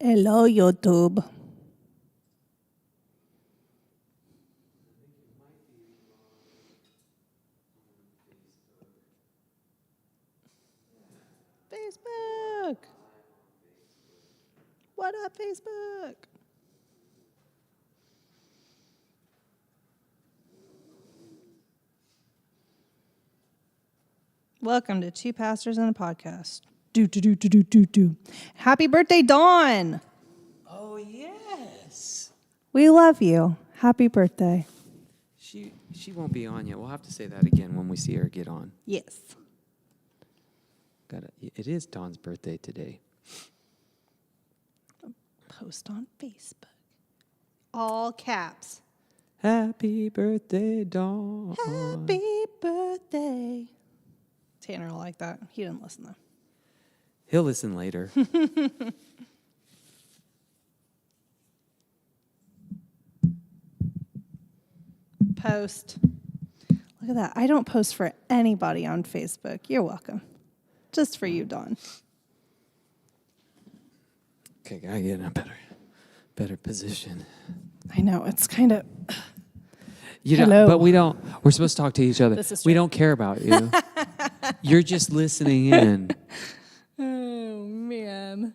Hello, YouTube. Facebook. What up, Facebook? Welcome to Two Pastors and a Podcast. Do. Happy birthday, Dawn. Oh, yes. We love you. Happy birthday. She won't be on yet. We'll have to say that again when we see her get on. Yes. It is Dawn's birthday today. Post on Facebook. All caps. Happy birthday, Dawn. Happy birthday. Tanner will like that. He didn't listen, though. He'll listen later. Post. Look at that. I don't post for anybody on Facebook. You're welcome. Just for you, Dawn. Okay, gotta get in a better position. I know. It's kind of... Hello. But we don't. We're supposed to talk to each other. This is We true. don't care about you. You're just listening in. Oh, man.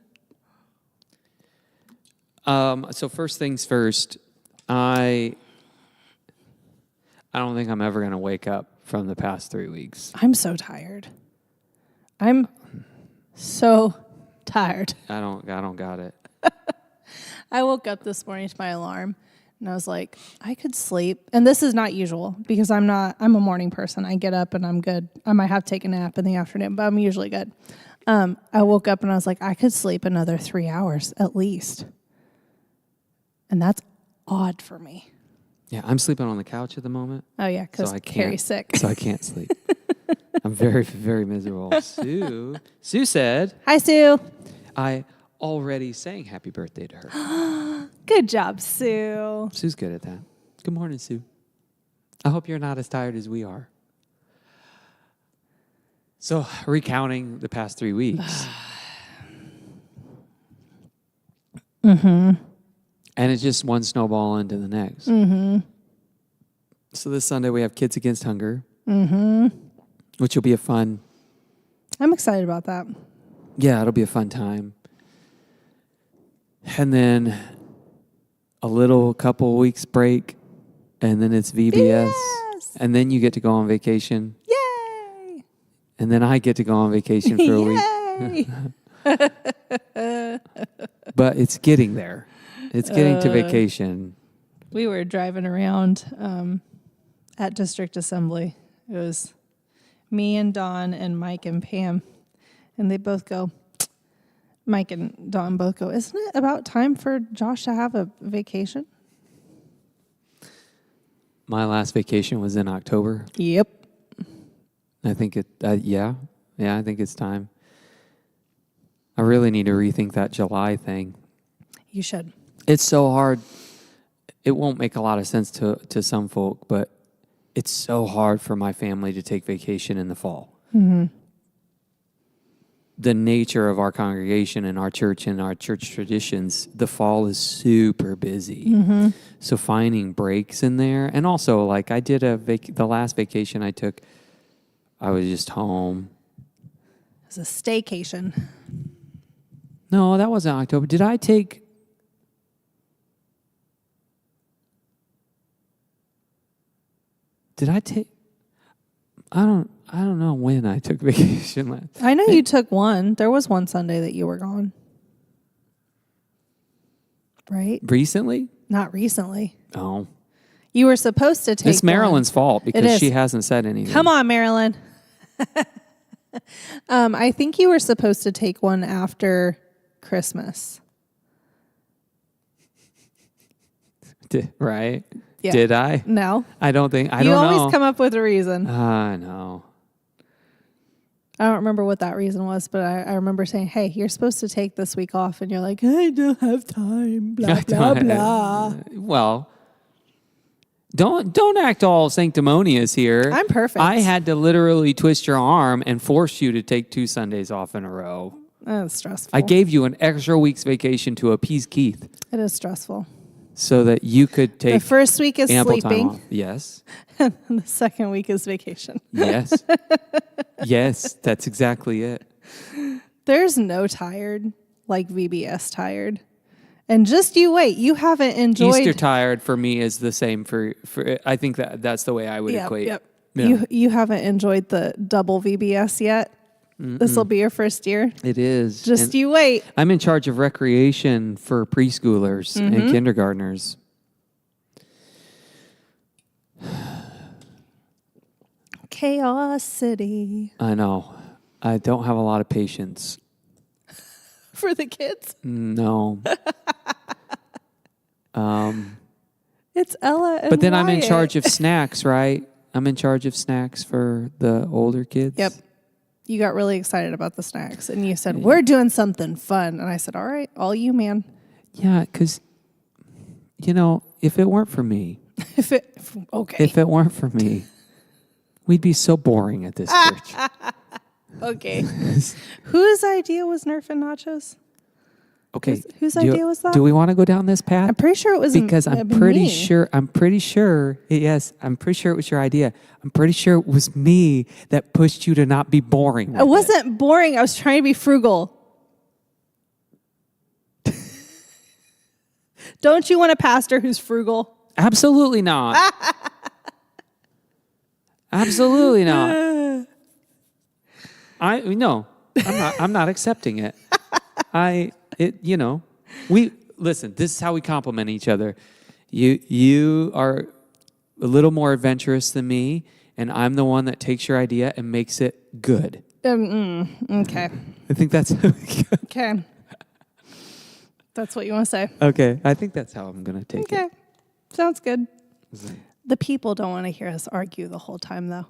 So first things first, I don't think I'm ever going to wake up from the past 3 weeks. I'm so tired. I'm so tired. I don't got it. I woke up this morning to my alarm, and I was like, I could sleep. And this is not usual because I'm a morning person. I get up and I'm good. I might have to take a nap in the afternoon, but I'm usually good. I woke up and I was like, I could sleep another 3 hours at least. And that's odd for me. Yeah, I'm sleeping on the couch at the moment. Oh, yeah, because Carrie's sick. So I can't sleep. I'm very, very miserable. Sue said, Hi, Sue. I already sang happy birthday to her. Good job, Sue. Sue's good at that. Good morning, Sue. I hope you're not as tired as we are. So, recounting the past 3 weeks. Mm-hmm. And it's just one snowball into the next. Mm-hmm. So this Sunday we have Kids Against Hunger. Mm-hmm. Which will be a fun... I'm excited about that. Yeah, it'll be a fun time. And then a couple weeks break, and then it's VBS. And then you get to go on vacation. Yay! And then I get to go on vacation for a week. But it's getting there. It's getting to vacation. We were driving around at District Assembly. It was me and Dawn and Mike and Pam. And they both go, Mike and Dawn both go, isn't it about time for Josh to have a vacation? My last vacation was in October. Yep. I think yeah, I think it's time. I really need to rethink that July thing. You should. It's so hard. It won't make a lot of sense to some folk, but it's so hard for my family to take vacation in the fall. Mm-hmm. The nature of our congregation and our church traditions, the fall is super busy. Mm-hmm. So finding breaks in there, and also like I did the last vacation I took, I was just home. It was a staycation. No, that wasn't October. Did I take? I don't know when I took vacation last. I know you took one. There was one Sunday that you were gone. Right? Recently? Not recently. Oh. You were supposed to take It's Marilyn's fault because she hasn't said anything. Come on, Marilyn. I think you were supposed to take one after Christmas. Right? Yeah. Did I? No. I don't think. I you don't know. You always come up with a reason. I know. I don't remember what that reason was, but I remember saying, hey, you're supposed to take this week off. And you're like, I don't have time, blah, blah, blah. Well, don't act all sanctimonious here. I'm perfect. I had to literally twist your arm and force you to take 2 Sundays off in a row. That's stressful. I gave you an extra week's vacation to appease Keith It is stressful. so that you could take The first week is ample time sleeping. off. Yes. And the second week is vacation. Yes. Yes, that's exactly it. There's no tired like VBS tired. And just you wait. You haven't enjoyed... Easter tired for me is the same for I think that's the way I would equate. Yep. Yeah. You haven't enjoyed the double VBS yet. This will be your first year. It is. Just And you wait. I'm in charge of recreation for preschoolers and kindergartners. Chaos City. I know. I don't have a lot of patience. For the kids? No. It's Ella and But then I'm in Wyatt. charge of snacks, right? I'm in charge of snacks for the older kids. Yep. You got really excited about the snacks. And you said, we're doing something fun. And I said, all right, all you, man. Yeah, because, if it weren't for me, If it weren't for me, we'd be so boring at this church. Okay. Whose idea was nerfing nachos? Okay. Whose idea was that? Do we want to go down this path? I'm pretty sure it was because I'm pretty me. sure. Yes, I'm pretty sure it was your idea. I'm pretty sure it was me that pushed you to not be boring. It wasn't boring. I was trying to be frugal. Don't you want a pastor who's frugal? Absolutely not. Absolutely not. I'm not accepting it. We listen, this is how we compliment each other. You are a little more adventurous than me, and I'm the one that takes your idea and makes it good. Okay. I think that's Okay. That's what you want to say. okay. I think that's how I'm gonna take Okay. it. Sounds good. The people don't want to hear us argue the whole time, though.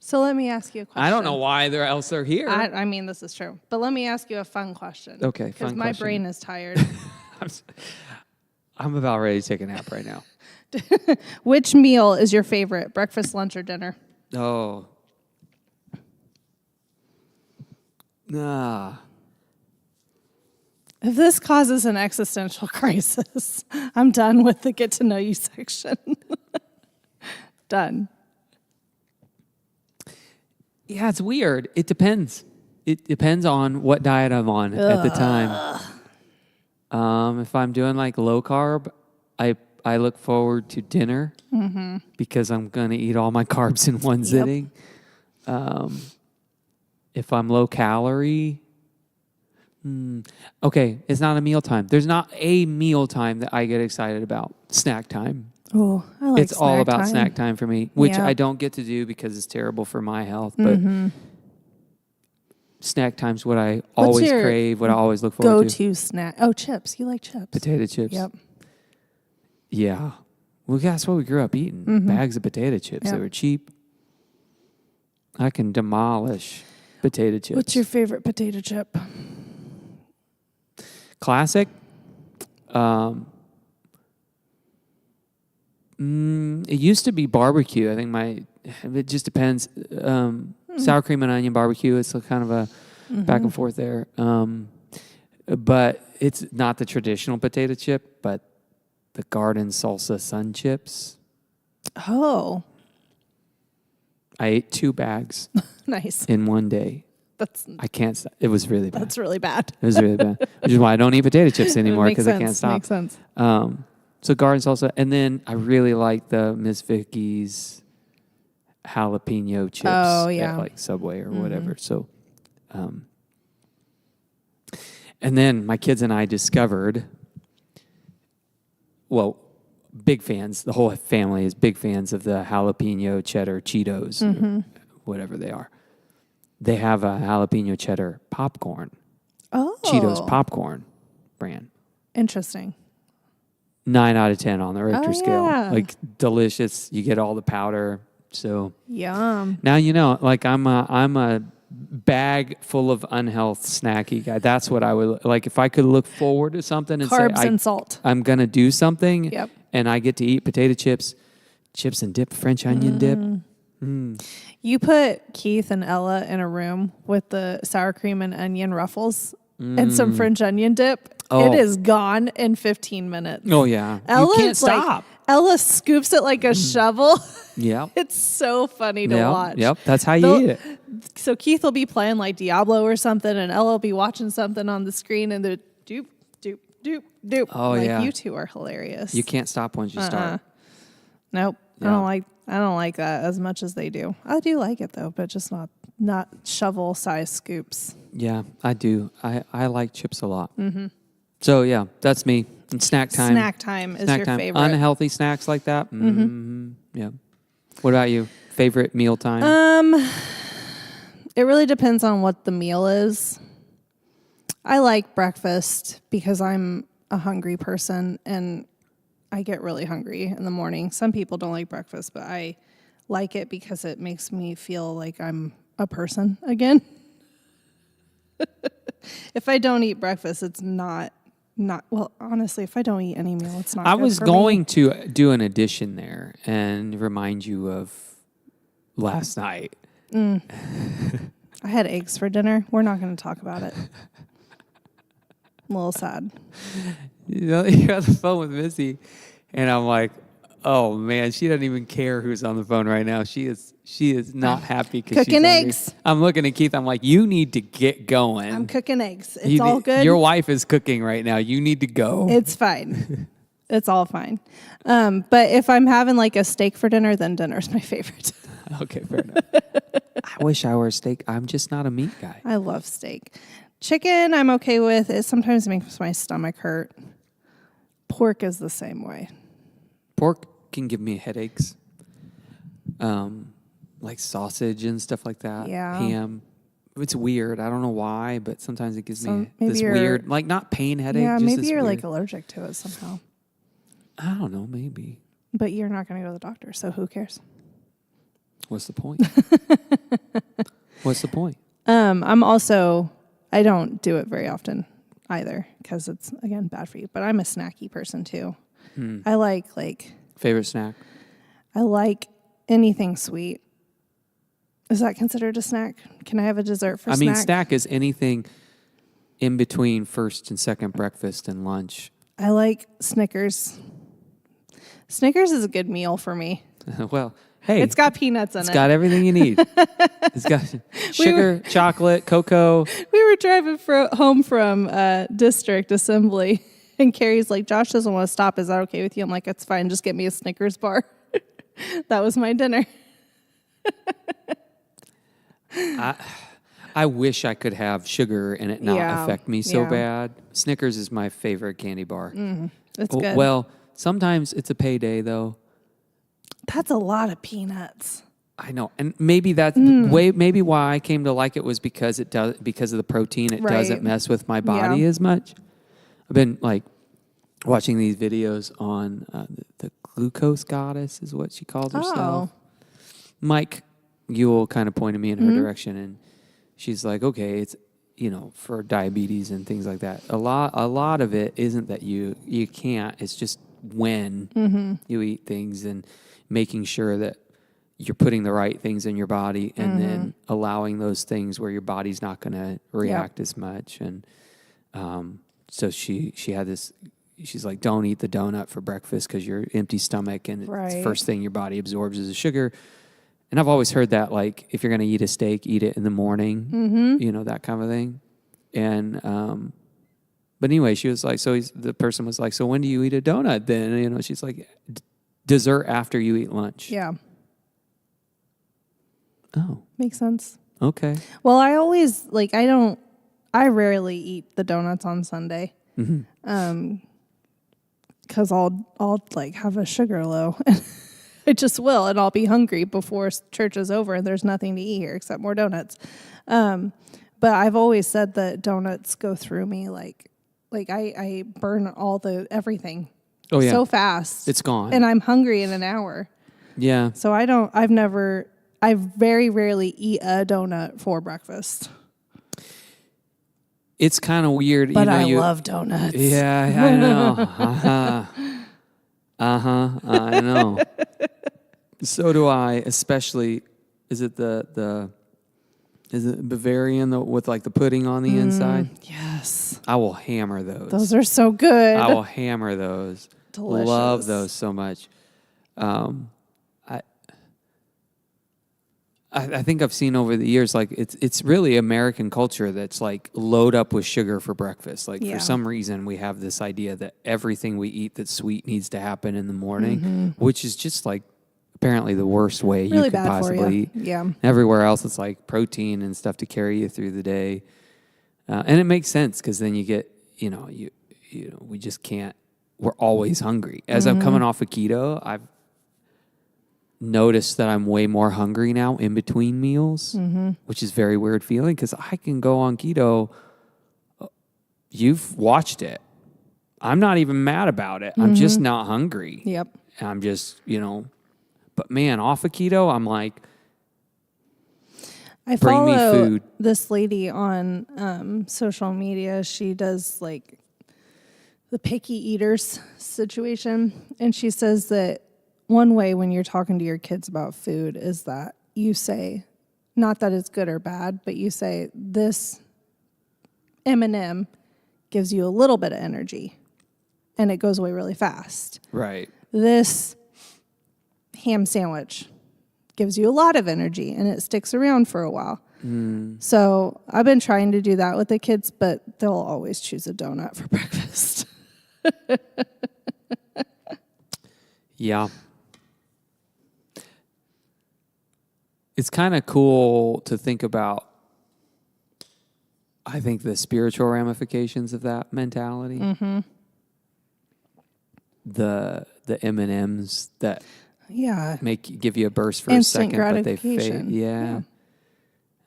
So let me ask you a question. I don't know why they're here. I mean, this is true. But let me ask you a fun question. Okay, Because fun my question. brain is tired. I'm about ready to take a nap right now. Which meal is your favorite? Breakfast, lunch, or dinner? Oh. Nah. If this causes an existential crisis, I'm done with the get to know you section. Done. Yeah, it's weird. It depends. It depends on what diet I'm on at the time. If I'm doing like low carb, I look forward to dinner because I'm going to eat all my carbs in one sitting. If I'm low calorie, okay, it's not a meal time. There's not a meal time that I get excited about. Snack time. Oh, I like It's all about snack time for me, which Yeah. I don't get to do because it's terrible for my health. But snack time's what I always your crave, what I always look forward to. Go-to snack. Oh, chips. You like chips. Potato chips. Yep. Yeah. Well, that's what we grew up eating. Bags of potato chips. Yep. They were cheap. I can demolish potato chips. What's your favorite potato chip? Classic? It used to be barbecue. I think it just depends. Sour cream and onion barbecue. It's kind of a back and forth there. But it's not the traditional potato chip, but the garden salsa sun chips. Oh, I ate 2 bags nice. in one day. I can't stop. It was really bad. That's really bad. It was really bad. Which is why I don't eat potato chips anymore because I can't stop. Makes sense. So garden salsa, and then I really like the Miss Vicky's jalapeno chips yeah. at like Subway or whatever. So, and then my kids and I discovered, well, big fans. The whole family is big fans of the jalapeno cheddar Cheetos, or whatever they are. They have a jalapeno cheddar popcorn, Cheetos popcorn brand. Interesting. 9 out of 10 on the Richter scale. yeah. Like delicious. You get all the powder. So Yum. now like I'm a bag full of unhealth snacky guy. That's what I would like if I could look forward to something and Carbs say and salt. I'm gonna do something. Yep. And I get to eat potato chips and dip, French onion dip. You put Keith and Ella in a room with the sour cream and onion ruffles and some French onion dip. Oh. It is gone in 15 minutes. Oh, yeah. Ella's you can't stop. Ella scoops it like a shovel. Yep. It's so funny to watch. Yep. That's how you eat it. So Keith will be playing like Diablo or something, and Ella will be watching something on the screen, and the doop, doop, doop, doop. Oh, like, yeah. You two are hilarious. You can't stop once you start. Nope. Yeah. I don't like that as much as they do. I do like it though, but just not shovel size scoops. Yeah, I do. I like chips a lot. Mm-hmm. So yeah, that's me. And snack time. Snack time is your favorite. Unhealthy snacks like that. Mm-hmm. Yeah. What about you? Favorite meal time? It really depends on what the meal is. I like breakfast because I'm a hungry person and I get really hungry in the morning. Some people don't like breakfast, but I like it because it makes me feel like I'm a person again. If I don't eat breakfast, it's not well, honestly, if I don't eat any meal, it's not I good was for going me. to do an addition there and remind you of last night. I had eggs for dinner. We're not going to talk about it. I'm a little sad. You're on the phone with Missy, and I'm like, oh man, she doesn't even care who's on the phone right now. She is not happy because Cooking eggs. I'm looking at Keith. I'm like, you need to get going. I'm cooking eggs. It's all good. Your wife is cooking right now. You need to go. It's fine. It's all fine. But if I'm having like a steak for dinner, then dinner's my favorite. Okay, fair enough. I wish I were a steak. I'm just not a meat guy. I love steak. Chicken, I'm okay with. It sometimes makes my stomach hurt. Pork is the same way. Pork can give me headaches. Like sausage and stuff like that. Yeah. Ham. It's weird. I don't know why, but sometimes it gives me maybe this you're- weird, like not pain headache. Yeah, just maybe this you're weird, like allergic to it somehow. I don't know, maybe. But you're not going to go to the doctor, so who cares? What's the point? What's the point? I don't do it very often either because it's, again, bad for you. But I'm a snacky person too. I like Favorite snack? I like anything sweet. Is that considered a snack? Can I have a dessert for snack? I mean, snack is anything in between first and second breakfast and lunch. I like Snickers. Snickers is a good meal for me. Well, hey. It's got peanuts in it. It's got everything you need. It's got sugar, chocolate, cocoa. We were driving home from district assembly, and Carrie's like, Josh doesn't want to stop. Is that okay with you? I'm like, it's fine. Just get me a Snickers bar. That was my dinner. I wish I could have sugar and it not affect me so bad. Snickers is my favorite candy bar. It's good. Well, sometimes it's a payday, though. That's a lot of peanuts. I know, and maybe that's maybe why I came to like it was because of the protein. It doesn't mess with my body as much. I've been like watching these videos on the glucose goddess is what she calls herself. Mike Ewell kind of pointed me in her direction, and she's like, okay, it's for diabetes and things like that. A lot of it isn't that you can't. It's just when you eat things and making sure that you're putting the right things in your body and then allowing those things where your body's not going to react as much. And so she had this, she's like, don't eat the donut for breakfast because you're empty stomach and it's the first thing your body absorbs is the sugar. And I've always heard that, like, if you're going to eat a steak, eat it in the morning, that kind of thing. And, but anyway, she was like, the person was like, so when do you eat a donut then? She's like, dessert after you eat lunch. Yeah. Oh. Makes sense. Okay. Well, I always, I rarely eat the donuts on Sunday. Because I'll have a sugar low. I just will, and I'll be hungry before church is over, and there's nothing to eat here except more donuts. But I've always said that donuts go through me, like I burn everything so fast. It's gone. And I'm hungry in an hour. Yeah. So I very rarely eat a donut for breakfast. It's kind of weird. But I love donuts. Yeah, I know. I know. So do I, especially, is it is it Bavarian with like the pudding on the inside? Yes. I will hammer those. Those are so good. I will hammer those. Delicious. Love those so much. I think I've seen over the years, like it's really American culture that's like load up with sugar for breakfast. Like for some reason we have this idea that everything we eat that's sweet needs to happen in the morning, which is just like apparently the worst way really you could possibly eat. Yeah. Everywhere else it's like protein and stuff to carry you through the day. And it makes sense because then you get, you know, we just can't, we're always hungry. As I'm coming off of keto, I've noticed that I'm way more hungry now in between meals, which is a very weird feeling because I can go on keto. You've watched it. I'm not even mad about it. I'm just not hungry. Yep. I'm just, but man, off of keto, I'm like, I bring me follow food. this lady on social media. She does like the picky eaters situation. And she says that one way when you're talking to your kids about food is that you say, not that it's good or bad, but you say, this M&M gives you a little bit of energy and it goes away really fast. Right. This ham sandwich gives you a lot of energy and it sticks around for a while. So I've been trying to do that with the kids, but they'll always choose a donut for breakfast. Yeah. It's kind of cool to think about, I think, the spiritual ramifications of that mentality. The M&Ms that give you a burst for Instant a second, but they fade. gratification. Yeah.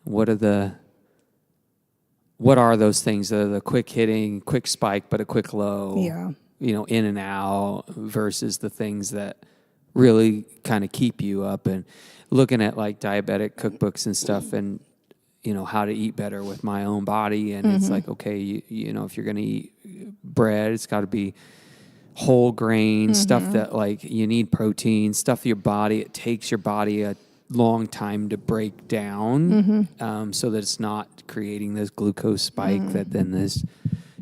What are those things? The quick hitting, quick spike, but a quick low. Yeah. In and out versus the things that really kind of keep you up. And looking at like diabetic cookbooks and stuff and, how to eat better with my own body. And it's like, okay, if you're going to eat bread, it's got to be whole grain, stuff that like you need protein, stuff it takes your body a long time to break down so that it's not creating this glucose spike that then this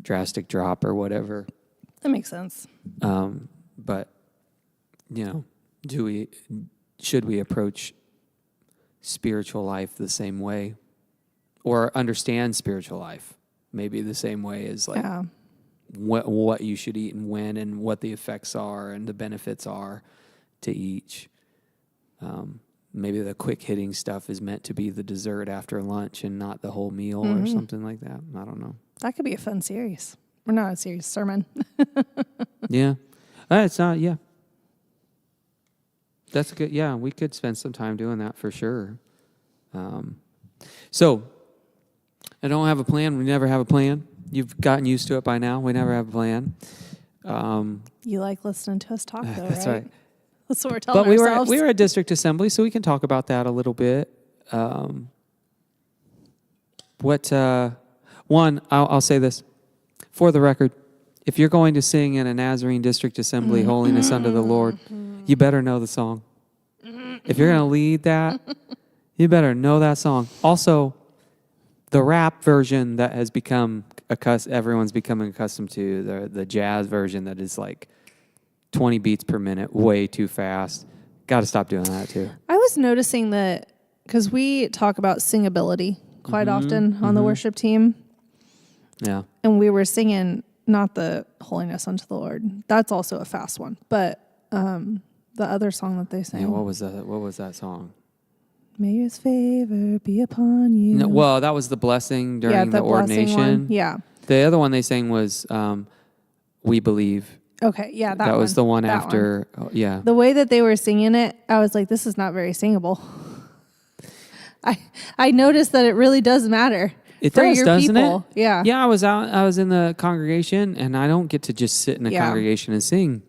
drastic drop or whatever. That makes sense. But, should we approach spiritual life the same way or understand spiritual life maybe the same way as like what you should eat and when and what the effects are and the benefits are to each. Maybe the quick hitting stuff is meant to be the dessert after lunch and not the whole meal or something like that. I don't know. That could be a fun series. Or not a series, sermon. Yeah. It's not, yeah. That's good. Yeah, we could spend some time doing that for sure. So, I don't have a plan. We never have a plan. You've gotten used to it by now. We never have a plan. You like listening to us talk, though, That's right. That's what we're telling But ourselves. we were at district assembly, so we can talk about that a little bit. I'll say this. For the record, if you're going to sing in a Nazarene district assembly, Holiness Unto the Lord, you better know the song. If you're going to lead that, you better know that song. Also, the rap version that has become everyone's becoming accustomed to, the jazz version that is like 20 beats per minute, way too fast. Got to stop doing that too. I was noticing that because we talk about singability quite often on the worship team. Yeah. And we were singing not the Holiness Unto the Lord. That's also a fast one. But the other song that they sang. Yeah, what was that song? May His favor be upon you. No, well, that was the blessing during the ordination. One. Yeah. The other one they sang was We Believe. Okay, yeah, that was the one that after. One. Oh, yeah. The way that they were singing it, I was like, this is not very singable. I noticed that it really does matter. It for does, your doesn't people. it? Yeah. Yeah, I was in the congregation, and I don't get to just sit in a congregation and sing.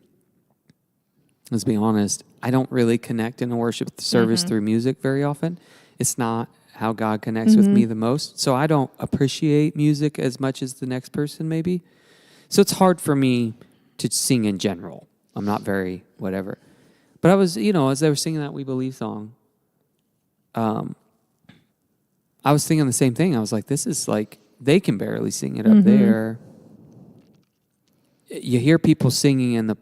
Let's be honest. I don't really connect in a worship service through music very often. It's not how God connects with me the most. So I don't appreciate music as much as the next person maybe. So it's hard for me to sing in general. I'm not very whatever. But I was, as they were singing that We Believe song, I was thinking the same thing. I was like, this is like, they can barely sing it up there. You hear people singing in the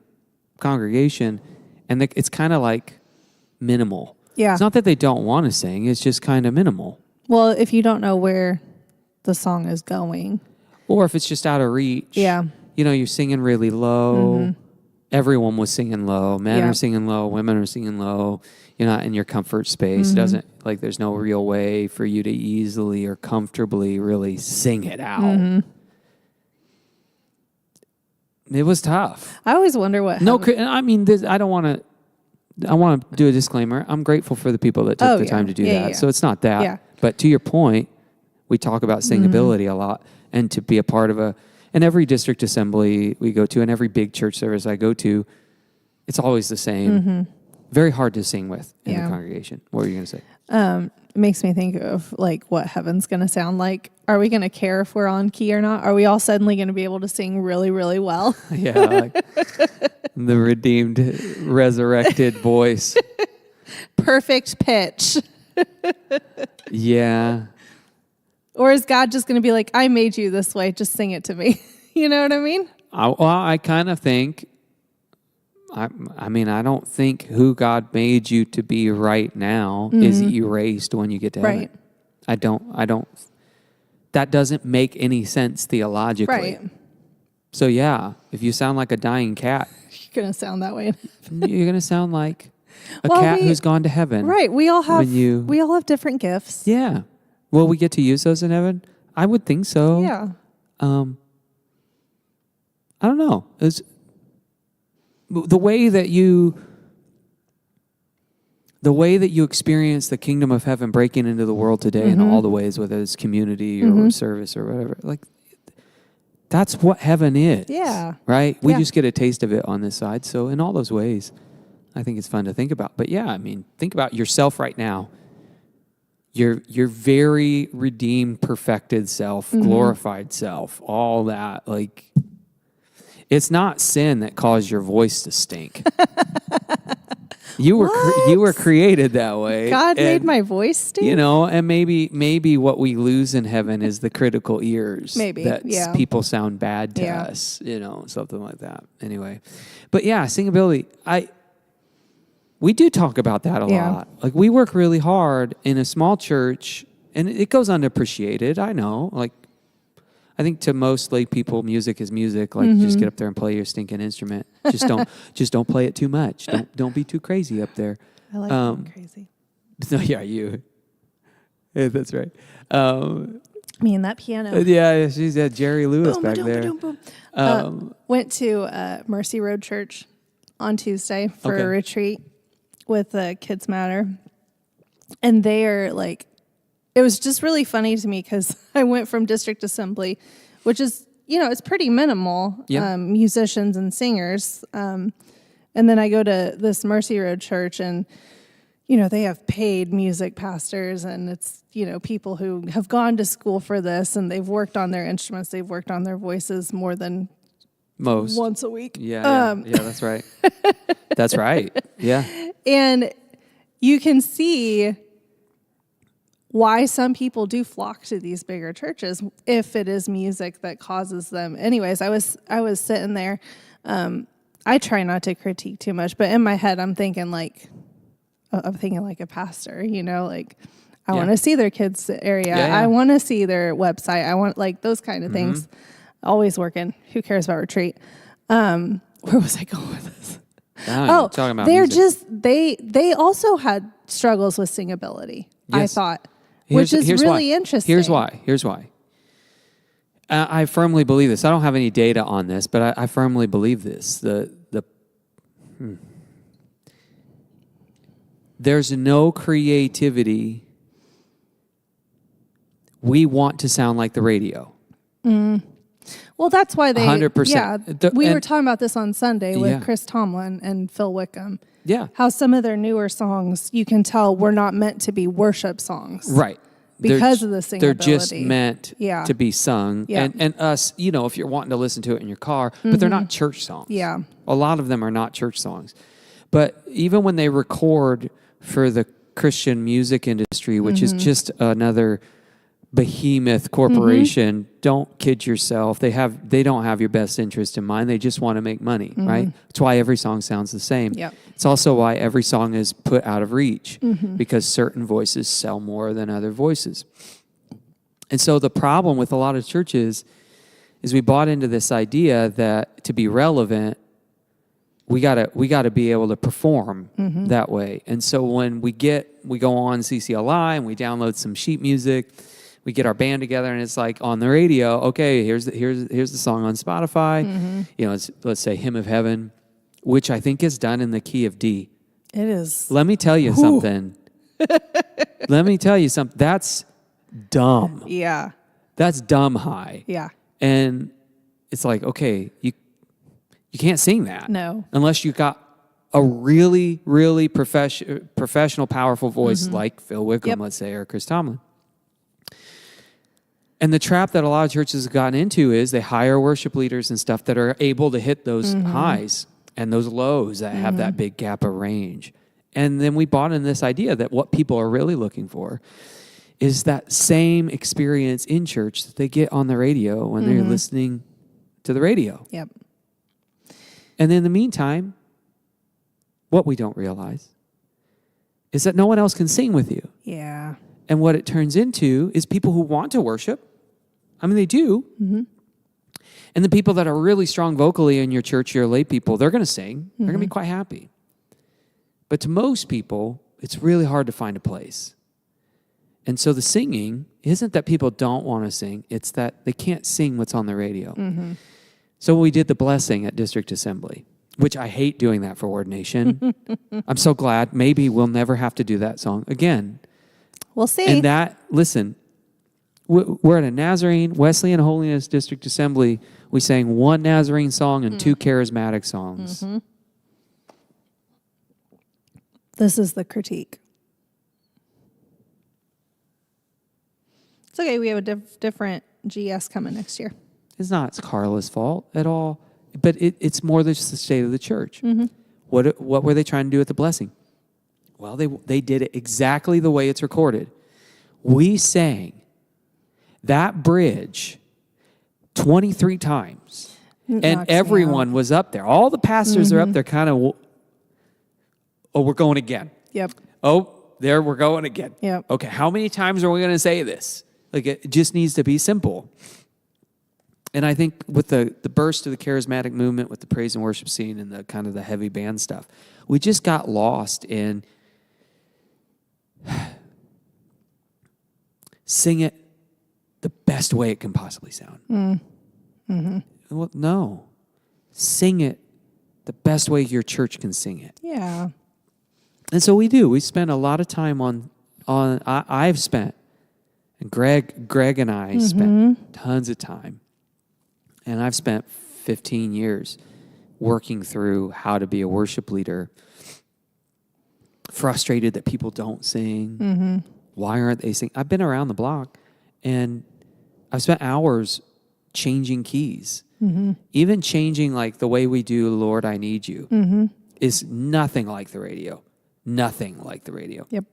congregation, and it's kind of like minimal. Yeah. It's not that they don't want to sing. It's just kind of minimal. Well, if you don't know where the song is going. Or if it's just out of reach. Yeah. You're singing really low. Everyone was singing low. Men are singing low. Women are singing low. You're not in your comfort space. It doesn't, like, there's no real way for you to easily or comfortably really sing it out. It was tough. I always wonder what. I mean, I don't want to. I want to do a disclaimer. I'm grateful for the people that took the time to do that. Yeah. So it's not that. Yeah. But to your point, we talk about singability a lot, and to be a part of in every district assembly we go to, and every big church service I go to, it's always the same. Very hard to sing with in the congregation. What were you going to say? It makes me think of like what heaven's going to sound like. Are we going to care if we're on key or not? Are we all suddenly going to be able to sing really, really well? Yeah, like the redeemed, resurrected voice. Perfect pitch. Yeah. Or is God just going to be like, I made you this way, just sing it to me? You know what I mean? I kind of think, I mean, I don't think who God made you to be right now is erased when you get to heaven. I don't, that doesn't make any sense theologically. Right. So yeah, if you sound like a dying cat, You're going to sound that way. you're going to sound like a cat who's gone to heaven. Right. We all have different gifts. Yeah. Will we get to use those in heaven? I would think so. Yeah. I don't know. It's the way that you experience the kingdom of heaven breaking into the world today in all the ways, whether it's community or service or whatever. Like, that's what heaven is. Yeah. Right? We just get a taste of it on this side. So in all those ways, I think it's fun to think about. But yeah, I mean, think about yourself right now. Your very redeemed, perfected self, glorified self, all that. Like, it's not sin that caused your voice to stink. You were created that way. God made my voice stink. And maybe what we lose in heaven is the critical ears. Maybe, that people sound bad to us. Something like that. Anyway, but yeah, singability. We do talk about that a lot. Like, we work really hard in a small church, and it goes unappreciated. I know. Like, I think to most lay people, music is music. Like, just get up there and play your stinking instrument. Just don't play it too much. Don't be too crazy up there. I like being crazy. No, yeah, you. Yeah, that's right. Me and that piano. Yeah, she's at Jerry Lewis Boom, back ba-dum, there. ba-dum, boom. Went to Mercy Road Church on Tuesday for a retreat with Kids Matter. And they are like, it was just really funny to me because I went from district assembly, which is, it's pretty minimal, musicians and singers. And then I go to this Mercy Road Church, and, they have paid music pastors, and it's, people who have gone to school for this, and they've worked on their instruments, they've worked on their voices more than most once a week. Yeah, that's right. That's right. Yeah. And you can see why some people do flock to these bigger churches if it is music that causes them. Anyways, I was sitting there. I try not to critique too much, but in my head, I'm thinking like a pastor, like I want to see their kids' area. I want to see their website. I want like those kind of things. Always working. Who cares about retreat? Where was I going with this? Talking about they're music. just they also had struggles with singability. I thought, which is really interesting. Here's why. I firmly believe this. I don't have any data on this, but I firmly believe this. There's no creativity. We want to sound like the radio. Well, that's why they 100%. Yeah, we were talking about this on Sunday with Chris Tomlin and Phil Wickham. Yeah. How some of their newer songs, you can tell, were not meant to be worship songs. Right. Because of the singability. They're just meant to be sung. Yeah. And us, if you're wanting to listen to it in your car, but they're not church songs. Yeah. A lot of them are not church songs. But even when they record for the Christian music industry, which is just another behemoth corporation, don't kid yourself. They don't have your best interest in mind. They just want to make money, right? That's why every song sounds the same. Yep. It's also why every song is put out of reach, because certain voices sell more than other voices. And so the problem with a lot of churches is we bought into this idea that to be relevant, we gotta be able to perform that way. And so when we go on CCLI and we download some sheet music, we get our band together and it's like on the radio, okay, here's the song on Spotify. You know, let's say Hymn of Heaven, which I think is done in the key of D. It is. Let me tell you something. Let me tell you something. That's dumb. Yeah. That's dumb high. Yeah. And it's like, okay, you can't sing that. No. Unless you got a really, really professional, powerful voice like Phil Wickham, let's say, or Chris Tomlin. And the trap that a lot of churches have gotten into is they hire worship leaders and stuff that are able to hit those highs and those lows that have that big gap of range. And then we bought in this idea that what people are really looking for is that same experience in church that they get on the radio when they're listening to the radio. Yep. And in the meantime, what we don't realize is that no one else can sing with you. Yeah. And what it turns into is people who want to worship. I mean, they do. And the people that are really strong vocally in your church, your lay people, they're going to sing. They're going to be quite happy. But to most people, it's really hard to find a place. And so the singing isn't that people don't want to sing. It's that they can't sing what's on the radio. So we did the blessing at District Assembly, which I hate doing that for ordination. I'm so glad. Maybe we'll never have to do that song again. We'll see. And that, listen, we're at a Nazarene, Wesleyan Holiness District Assembly. We sang one Nazarene song and two charismatic songs. This is the critique. It's okay. We have a different GS coming next year. It's not Carla's fault at all, but it's more than just the state of the church. What were they trying to do with the blessing? Well, they did it exactly the way it's recorded. We sang that bridge 23 times, and everyone was up there. All the pastors are up there kind of, oh, we're going again. Yep. Oh, there we're going again. Yep. Okay, how many times are we going to say this? Like, it just needs to be simple. And I think with the burst of the charismatic movement, with the praise and worship scene and the kind of the heavy band stuff, we just got lost in sing it the best way it can possibly sound. Well, no. Sing it the best way your church can sing it. Yeah. And so we do. We spend a lot of time on I've spent, and Greg and I spent tons of time. And I've spent 15 years working through how to be a worship leader, frustrated that people don't sing. Why aren't they singing? I've been around the block, and I've spent hours changing keys. Even changing like the way we do Lord, I Need You is nothing like the radio. Nothing like the radio. Yep.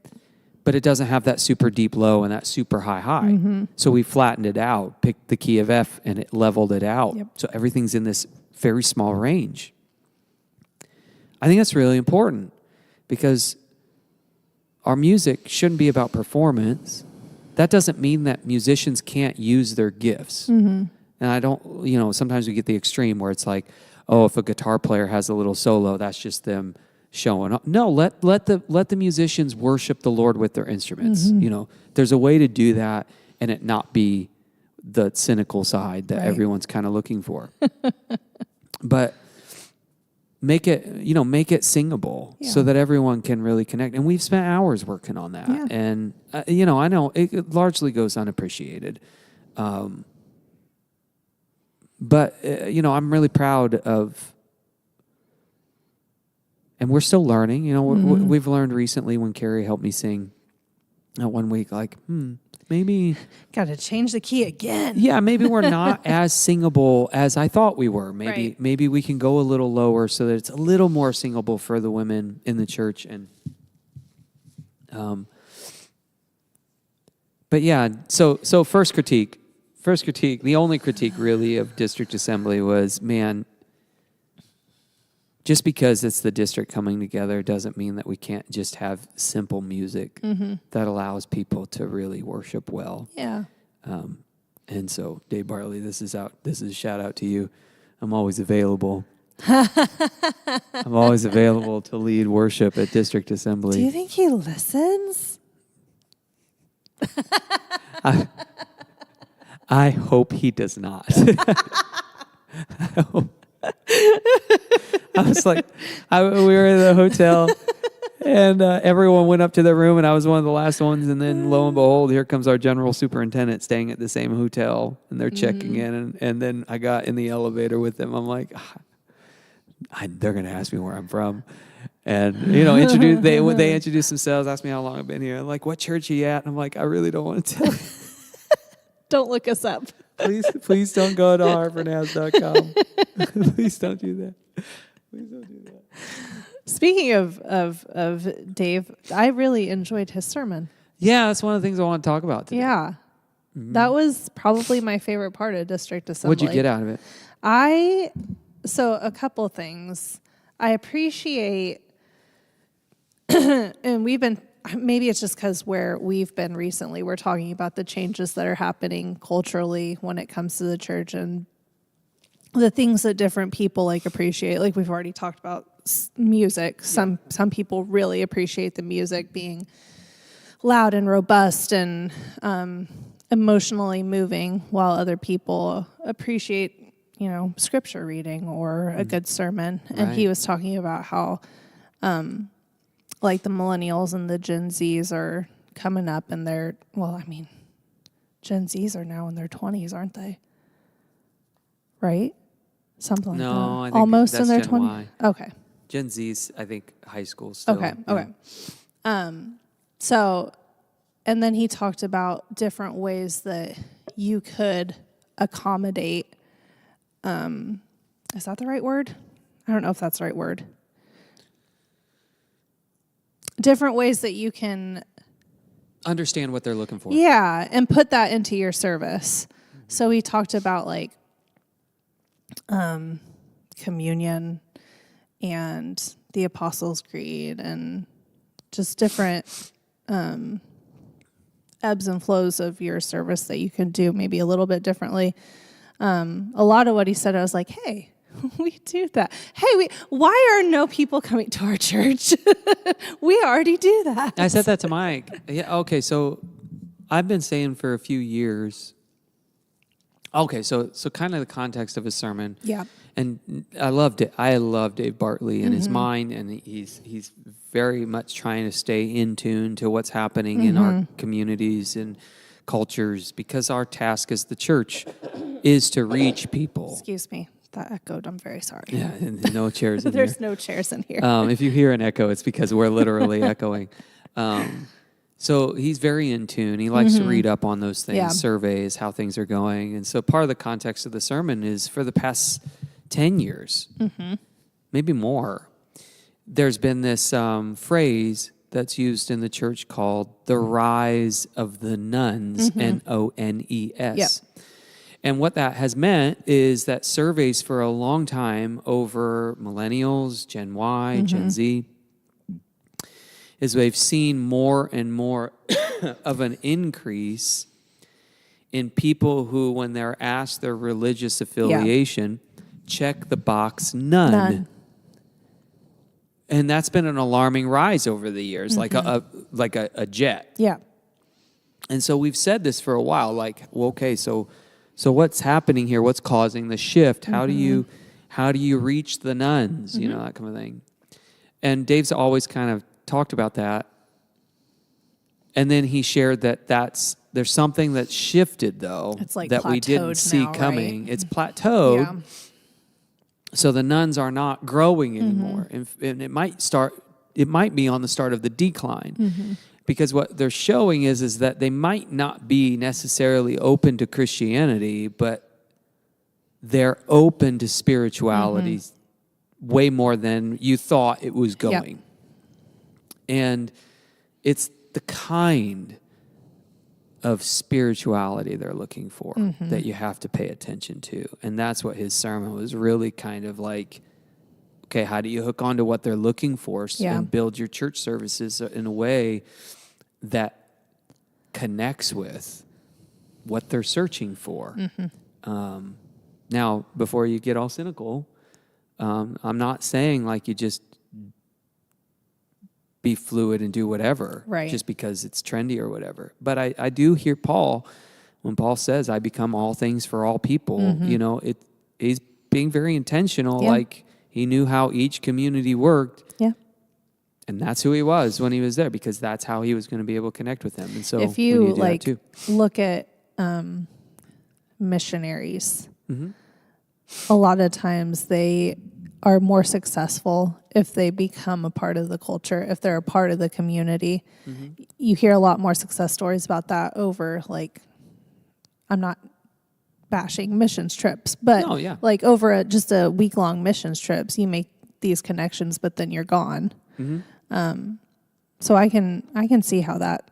But it doesn't have that super deep low and that super high high. So we flattened it out, picked the key of F, and it leveled it out. Yep. So everything's in this very small range. I think that's really important because our music shouldn't be about performance. That doesn't mean that musicians can't use their gifts. And I don't, sometimes we get the extreme where it's like, oh, if a guitar player has a little solo, that's just them showing up. No, let the musicians worship the Lord with their instruments. There's a way to do that and it not be the cynical side that everyone's kind of looking for. But make it singable so that everyone can really connect. And we've spent hours working on that. Yeah. And I know it largely goes unappreciated. But I'm really proud of. And we're still learning. We've learned recently when Carrie helped me sing one week, like, maybe. Got to change the key again. Yeah, maybe we're not as singable as I thought we were. Right. Maybe we can go a little lower so that it's a little more singable for the women in the church. And, but yeah, so first critique, the only critique really of district assembly was, man, just because it's the district coming together doesn't mean that we can't just have simple music that allows people to really worship well. Yeah. And so, Dave Bartley, this is a shout out to you. I'm always available. I'm always available to lead worship at district assembly. Do you think he listens? I hope he does not. I was like, we were in the hotel, and everyone went up to their room, and I was one of the last ones. And then, lo and behold, here comes our general superintendent staying at the same hotel, and they're checking in. And then I got in the elevator with them. I'm like, they're going to ask me where I'm from. And, they introduced themselves, asked me how long I've been here. I'm like, what church are you at? And I'm like, I really don't want to tell you. Don't look us up. Please don't go to harvardhouse.com. Please don't do that. Please don't do that. Speaking of Dave, I really enjoyed his sermon. Yeah, that's one of the things I want to talk about today. Yeah. That was probably my favorite part of district assembly. What'd you get out of it? So a couple things. I appreciate, and maybe it's just because where we've been recently, we're talking about the changes that are happening culturally when it comes to the church and the things that different people appreciate. Like we've already talked about music. Some people really appreciate the music being loud and robust and emotionally moving, while other people appreciate scripture reading or a good sermon. And he was talking about how the millennials and the Gen Zs are coming up, and Gen Zs are now in their 20s, aren't they? Right? Something like that. No, I think almost that's in their Gen 20s. Y. Okay. Gen Z's, I think, high school still. Okay. Yeah. Okay. So, and then he talked about different ways that you could accommodate. Is that the right word? I don't know if that's the right word. Different ways that you can Understand what they're looking for. Yeah, and put that into your service. So he talked about communion and the Apostles' Creed and just different ebbs and flows of your service that you can do maybe a little bit differently. A lot of what he said, I was like, hey, we do that. Hey, why are no people coming to our church? We already do that. I said that to Mike. Yeah. Okay. So I've been saying for a few years. Okay. So kind of the context of his sermon. Yeah. And I loved it. I love Dave Bartley and his mind, and he's very much trying to stay in tune to what's happening in our communities and cultures, because our task as the church is to reach people. Excuse me. That echoed. I'm very sorry. Yeah, and no chairs in There's here. no chairs in here. If you hear an echo, it's because we're literally echoing. So he's very in tune. He likes to read up on those things, surveys, how things are going. And so part of the context of the sermon is for the past 10 years, maybe more, there's been this phrase that's used in the church called the rise of the nuns, N-O-N-E-S. Yep. And what that has meant is that surveys for a long time over millennials, Gen Y, Gen Z, is they've seen more and more of an increase in people who, when they're asked their religious affiliation, check the box none. And that's been an alarming rise over the years, like a jet. Yeah. And so we've said this for a while, so what's happening here? What's causing the shift? How do you reach the nuns? That kind of thing. And Dave's always kind of talked about that. And then he shared that there's something that's shifted though, it's like that we didn't see now, coming. right? It's plateaued. Yeah. So the nuns are not growing anymore. And it might start it might be on the start of the decline. Because what they're showing is that they might not be necessarily open to Christianity, but they're open to spirituality way more than you thought it was going. And it's the kind of spirituality they're looking for that you have to pay attention to. And that's what his sermon was really kind of like, okay, how do you hook onto what they're looking for and build your church services in a way that connects with what they're searching for? Now, before you get all cynical, I'm not saying like you just be fluid and do whatever just because it's trendy or whatever. But I do hear Paul, when Paul says, I become all things for all people, you know, he's being very intentional. Like he knew how each community worked. And that's who he was when he was there, because that's how he was going to be able to connect with them. And so if you like look at missionaries, a lot of times they are more successful if they become a part of the culture, if they're a part of the community. You hear a lot more success stories about that over, like, I'm not bashing missions trips, but like over just a week-long missions trips, you make these connections, but then you're gone. So I can see how that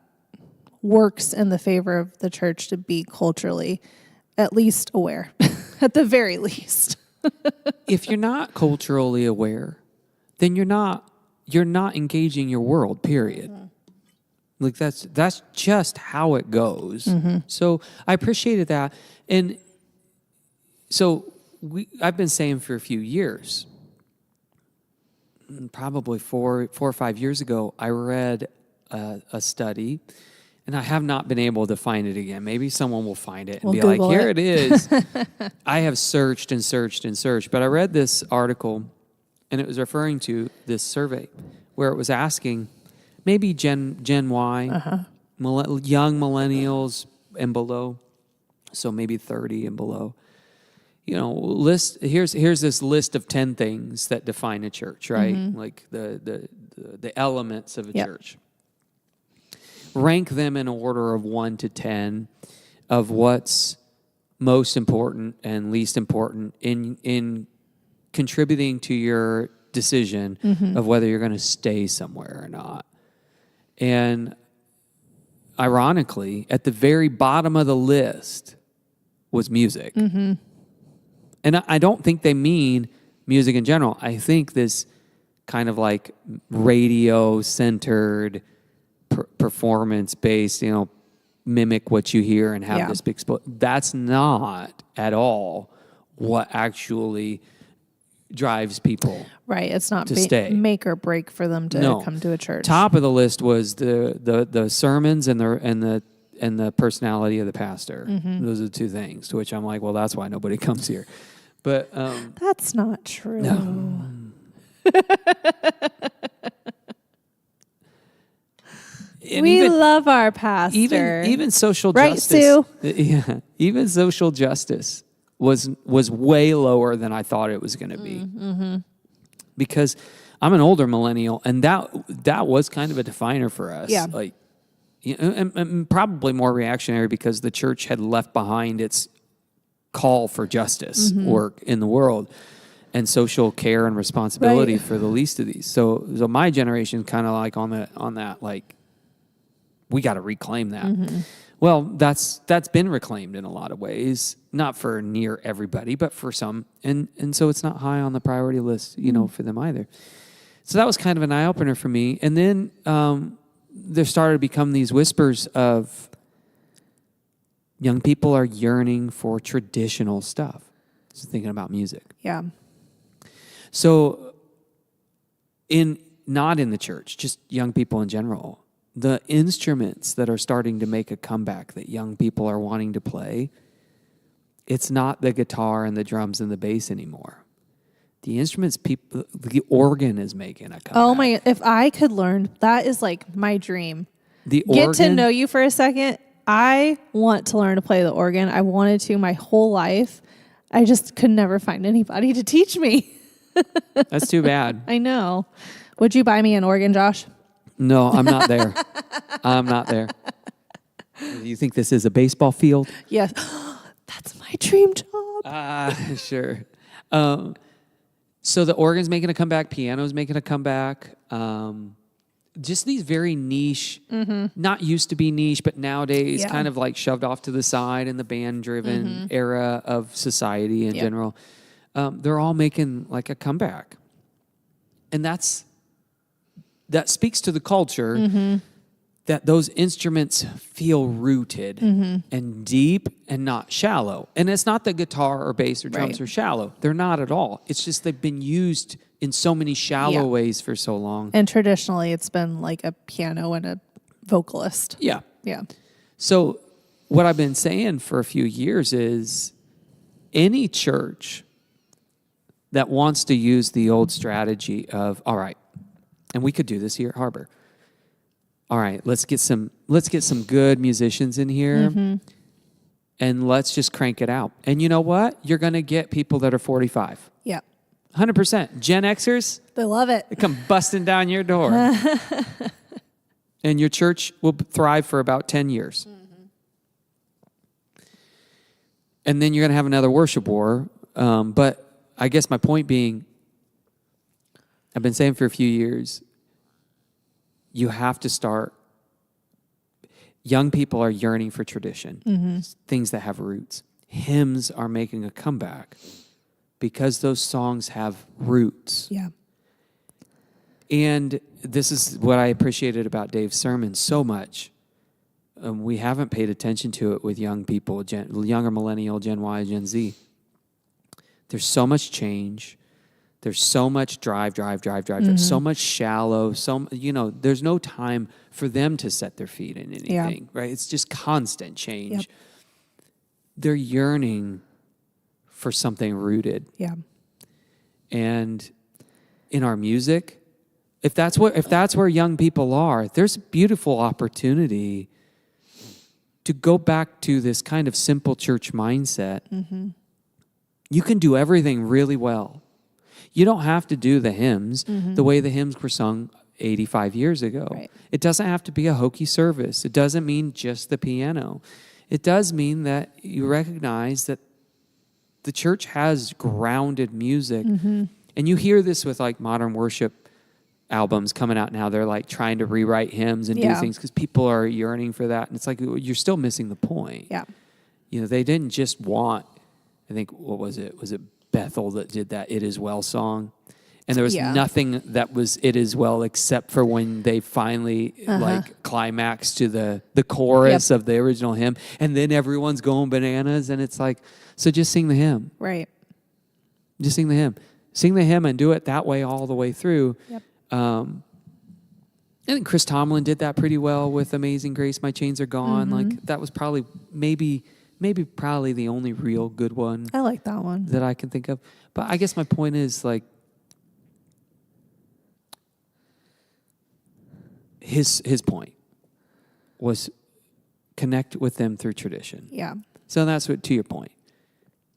works in the favor of the church to be culturally at least aware, at the very least. If you're not culturally aware, then you're not engaging your world, period. Like that's just how it goes. So I appreciated that. And so I've been saying for a few years, probably four or 5 years ago, I read a study, and I have not been able to find it again. Maybe someone will find it and be Google like, here it is. I have searched and searched and searched. But I read this article, and it was referring to this survey where it was asking maybe Gen Y, young millennials and below, so maybe 30 and below. You know, here's this list of 10 things that define a church, right? Like the elements of a church. Rank them in order of 1 to 10 of what's most important and least important in contributing to your decision of whether you're going to stay somewhere or not. And ironically, at the very bottom of the list was music. And I don't think they mean music in general. I think this kind of like radio-centered, performance-based, you know, mimic what you hear and have this big that's not at all what actually drives people. Right. It's not to stay. Make or break for them to come to a church. Top of the list was the sermons and the personality of the pastor. Those are the two things. To which I'm like, well, that's why nobody comes here. But that's not true. No. We love our pastor. Even social Right, justice. Sue? Yeah. Even social justice was way lower than I thought it was going to be. Because I'm an older millennial, and that was kind of a definer for us. Yeah. Like, you know, and probably more reactionary because the church had left behind its call for justice work in the world and social care and responsibility for the least of these. So my generation kind of like on that like, we got to reclaim that. Well, that's been reclaimed in a lot of ways, not for near everybody, but for some. And so it's not high on the priority list, you know, for them either. So that was kind of an eye-opener for me. And then there started to become these whispers of young people are yearning for traditional stuff. So thinking about music. Yeah. So not in the church, just young people in general, the instruments that are starting to make a comeback that young people are wanting to play, it's not the guitar and the drums and the bass anymore. The instruments, the organ is making a comeback. Oh my, if I could learn, that is like my dream. The organ. Get to know you for a second. I want to learn to play the organ. I wanted to my whole life. I just could never find anybody to teach me. That's too bad. I know. Would you buy me an organ, Josh? No, I'm not there. I'm not there. You think this is a baseball field? Yes. That's my dream job. Sure. So the organ's making a comeback, piano's making a comeback. Just these very niche, not used to be niche, but nowadays kind of like shoved off to the side in the band-driven era of society in general. They're all making like a comeback. And that speaks to the culture that those instruments feel rooted and deep and not shallow. And it's not that guitar or bass or drums are shallow. They're not at all. It's just they've been used in so many shallow ways for so long. And traditionally, it's been like a piano and a vocalist. Yeah. Yeah. So what I've been saying for a few years is any church that wants to use the old strategy of, all right, and we could do this here at Harbor. All right, let's get some good musicians in here and let's just crank it out. And you know what? You're going to get people that are 45. Yeah. 100%. Gen Xers, They love it. they come busting down your door. And your church will thrive for about 10 years. And then you're going to have another worship war. But I guess my point being, I've been saying for a few years, you have to start. Young people are yearning for tradition, things that have roots. Hymns are making a comeback because those songs have roots. Yeah. And this is what I appreciated about Dave's sermon so much. We haven't paid attention to it with young people, younger millennial, Gen Y, Gen Z. There's so much change. There's so much drive, so much shallow, there's no time for them to set their feet in anything, right? It's just constant change. Yep. They're yearning for something rooted. Yeah. And in our music, if that's where young people are, there's a beautiful opportunity to go back to this kind of simple church mindset. You can do everything really well. You don't have to do the hymns the way the hymns were sung 85 years ago. Right. It doesn't have to be a hokey service. It doesn't mean just the piano. It does mean that you recognize that the church has grounded music. And you hear this with like modern worship albums coming out now. They're like trying to rewrite hymns and do things because people are yearning for that. And it's like, you're still missing the point. Yeah. They didn't just want, I think, what was it? Was it Bethel that did that It Is Well song? And there was nothing that was It Is Well except for when they finally like climaxed to the chorus of the original hymn. And then everyone's going bananas. And it's like, so just sing the hymn. Right. Just sing the hymn. Sing the hymn and do it that way all the way through. Yep. I think Chris Tomlin did that pretty well with Amazing Grace, My Chains Are Gone. Like that was probably maybe the only real good one. I like that one. That I can think of. But I guess my point is like his point was connect with them through tradition. Yeah. So that's what, to your point,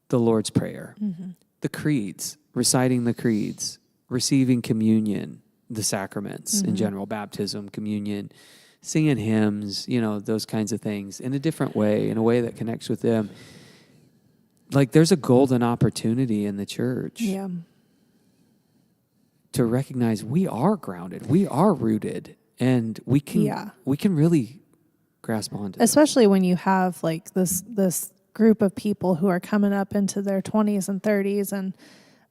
the Lord's Prayer, the creeds, reciting the creeds, receiving communion, the sacraments in general, baptism, communion, singing hymns, those kinds of things in a different way, in a way that connects with them. Like there's a golden opportunity in the church to recognize we are grounded, we are rooted, and we can really grasp onto especially when you have like this group of people who are coming up into their 20s and 30s and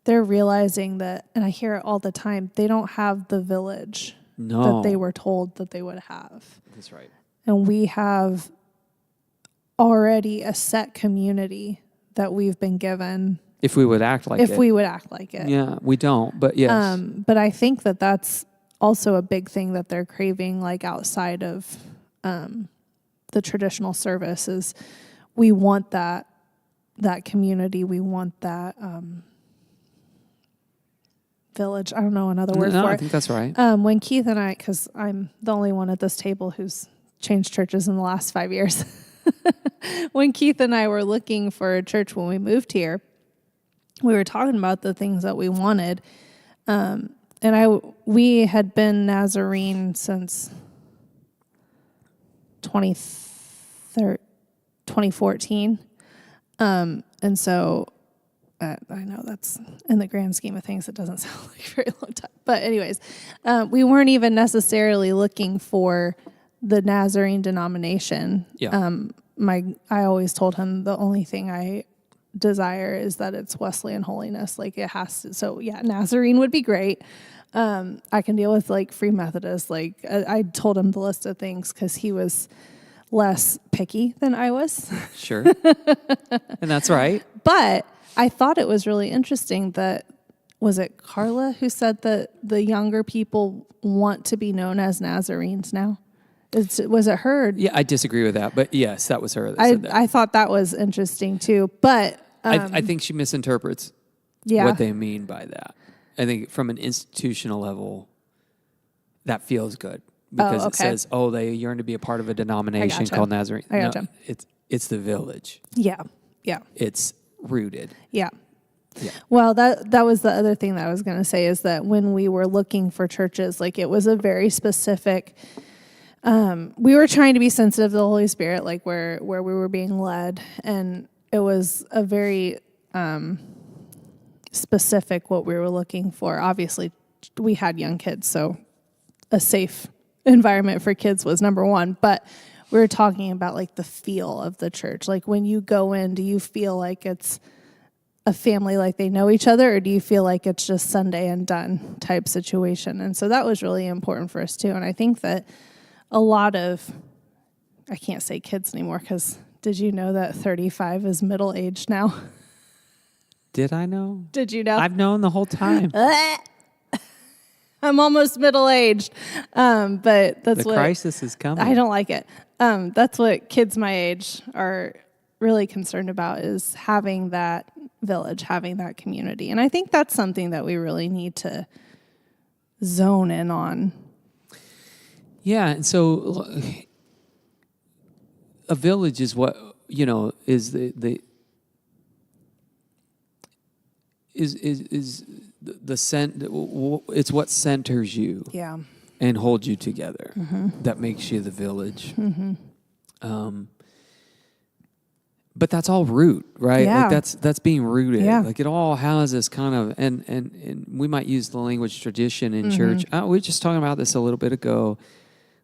they're realizing that, and I hear it all the time, they don't have the village that they were told that they would have. That's right. And we have already a set community that we've been given. If we would act like it. If we would act like it. Yeah, we don't, but yes. But I think that that's also a big thing that they're craving, like outside of the traditional service, is we want that community. We want that village. I don't know another word for it. I think that's right. When Keith and I, because I'm the only one at this table who's changed churches in the last 5 years. When Keith and I were looking for a church when we moved here, we were talking about the things that we wanted. And we had been Nazarene since 2014. And so I know that's in the grand scheme of things, it doesn't sound like a very long time. But anyways, we weren't even necessarily looking for the Nazarene denomination. Yeah. I always told him the only thing I desire is that it's Wesleyan holiness. Like it has to. So yeah, Nazarene would be great. I can deal with like Free Methodist. Like I told him the list of things because he was less picky than I was. Sure. And that's right. But I thought it was really interesting that, was it Carla who said that the younger people want to be known as Nazarenes now? Was it her? Yeah, I disagree with that, but yes, that was her that said that. I thought that was interesting too, but I think she misinterprets what they mean by that. I think from an institutional level, that feels good because it says, they yearn to be a part of a denomination called Nazarene. I gotcha. No, it's the village. Yeah. It's rooted. Yeah. Well, that was the other thing that I was going to say is that when we were looking for churches, like it was a very specific. We were trying to be sensitive to the Holy Spirit, like where we were being led, and it was a very specific what we were looking for. Obviously, we had young kids, so a safe environment for kids was number one. But we were talking about like the feel of the church. Like when you go in, do you feel like it's a family, like they know each other, or do you feel like it's just Sunday and done type situation? And so that was really important for us too. And I think that a lot of, I can't say kids anymore because did you know that 35 is middle aged now? Did I know? Did you know? I've known the whole time. I'm almost middle aged, but that's the crisis is coming. I don't like it. That's what kids my age are really concerned about, is having that village, having that community. And I think that's something that we really need to zone in on. Yeah, and so a village is what, is the it's what centers you. Yeah. And holds you together. Mm-hmm. That makes you the village. Mm-hmm. But that's all root, right? Yeah. Like that's being rooted. Yeah. Like it all has this kind of, and we might use the language tradition in church. We were just talking about this a little bit ago.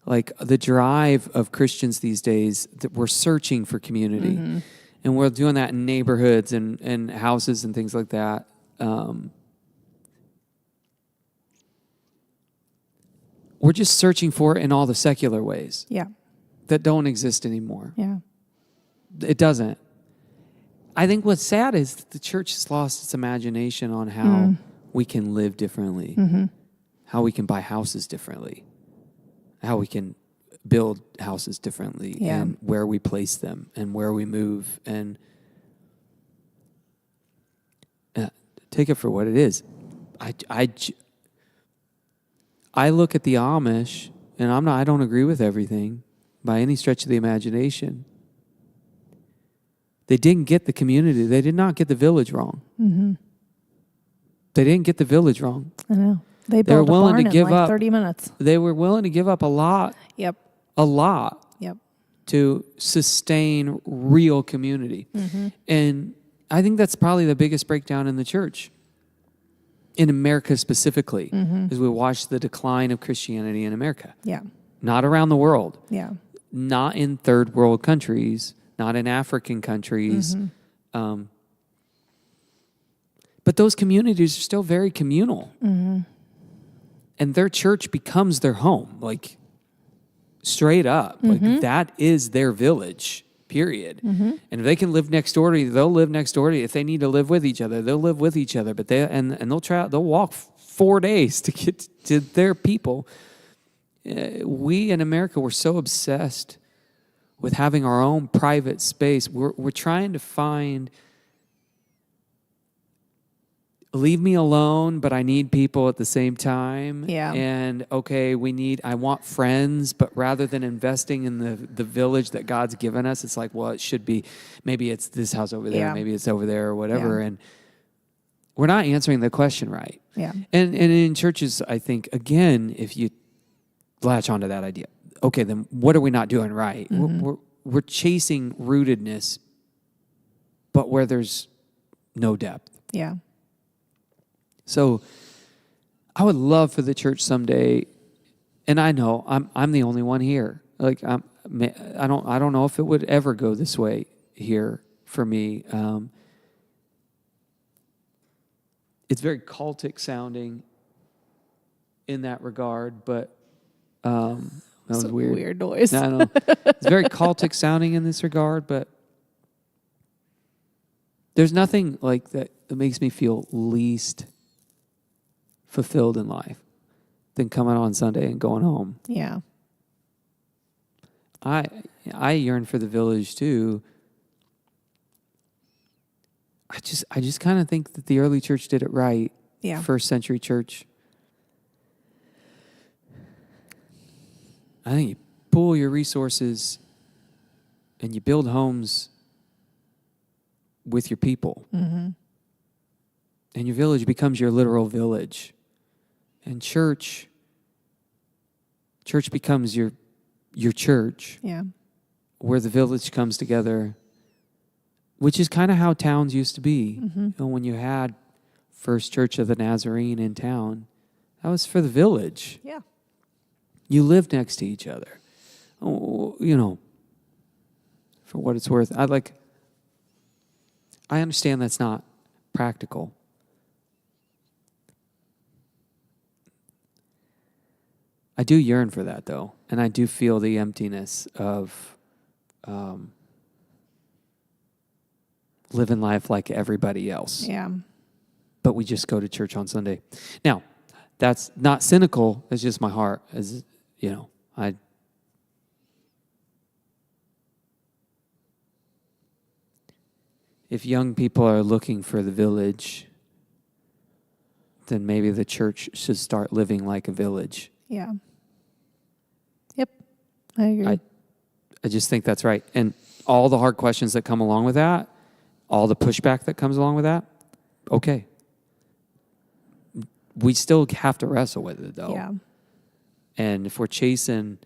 Like the drive of Christians these days, that we're searching for community. Mm-hmm. And we're doing that in neighborhoods and houses and things like that. We're just searching for it in all the secular ways. Yeah. That don't exist anymore. Yeah. It doesn't. I think what's sad is that the church has lost its imagination on how we can live differently, how we can buy houses differently, how we can build houses differently, and where we place them and where we move. And take it for what it is. I look at the Amish, and I don't agree with everything by any stretch of the imagination. They didn't get the community. They did not get the village wrong. Mm-hmm. They didn't get the village wrong. I know. They built a barn in like 30 minutes. They were willing to give up a lot. Yep. A lot. Yep. To sustain real community. Mm-hmm. And I think that's probably the biggest breakdown in the church. In America specifically, as we watch the decline of Christianity in America. Yeah. Not around the world. Yeah. Not in third world countries. Not in African countries. But those communities are still very communal. Mm-hmm. And their church becomes their home. Like, straight up. Like, that is their village. Period. Mm-hmm. And if they can live next door to you, they'll live next door to you. If they need to live with each other, they'll live with each other. But they'll walk 4 days to get to their people. We in America, we're so obsessed with having our own private space. We're trying to find, leave me alone, but I need people at the same time. Yeah. And okay, I want friends, but rather than investing in the village that God's given us, it's like, well, it should be, maybe it's this house over there, maybe it's over there or whatever. Yeah. we're not answering the question right. Yeah. And in churches, I think, again, if you latch onto that idea, okay, then what are we not doing right? We're chasing rootedness, but where there's no depth. Yeah. So I would love for the church someday, and I know I'm the only one here. Like I don't know if it would ever go this way here for me. It's very cultic sounding in that regard, but that was weird. Weird noise. I know. It's very cultic sounding in this regard, but there's nothing like that makes me feel least fulfilled in life than coming on Sunday and going home. Yeah. I yearn for the village too. I just kind of think that the early church did it right. Yeah. First century church. I think you pool your resources and you build homes with your people. Mm-hmm. And your village becomes your literal village. And church becomes your church. Yeah. Where the village comes together, which is kind of how towns used to be. Mm-hmm. You know, when you had First Church of the Nazarene in town, that was for the village. Yeah. You lived next to each other. Oh, you know, for what it's worth, I understand that's not practical. I do yearn for that, though, and I do feel the emptiness of living life like everybody else. Yeah. But we just go to church on Sunday. Now, that's not cynical. It's just my heart. As you know, if young people are looking for the village, then maybe the church should start living like a village. Yeah. Yep. I agree. I just think that's right. And all the hard questions that come along with that, all the pushback that comes along with that, okay. We still have to wrestle with it, though. Yeah. And if we're chasing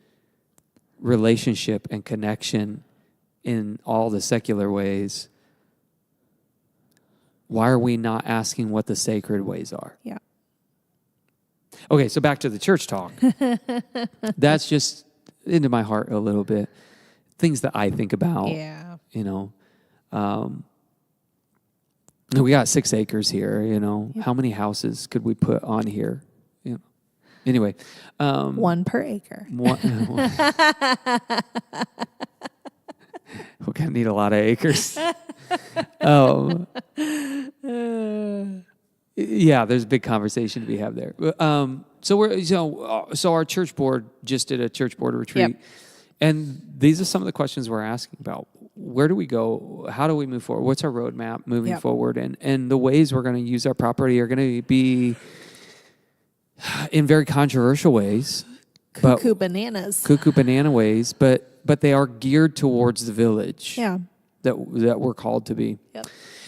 relationship and connection in all the secular ways, why are we not asking what the sacred ways are? Yeah. Okay, so back to the church talk. That's just into my heart a little bit. Things that I think about. Yeah. You know. We got 6 acres here, you know. Yep. How many houses could we put on here? You know. Anyway. 1 per acre. We're going to need a lot of acres. Yeah, there's a big conversation to be had there. So our church board just did a church board retreat. Yep. And these are some of the questions we're asking about. Where do we go? How do we move forward? What's our roadmap moving Yep. forward? And the ways we're going to use our property are going to be in very controversial ways. Cuckoo bananas. Cuckoo banana ways, but they are geared towards the village. Yeah. That we're called to be. Yep.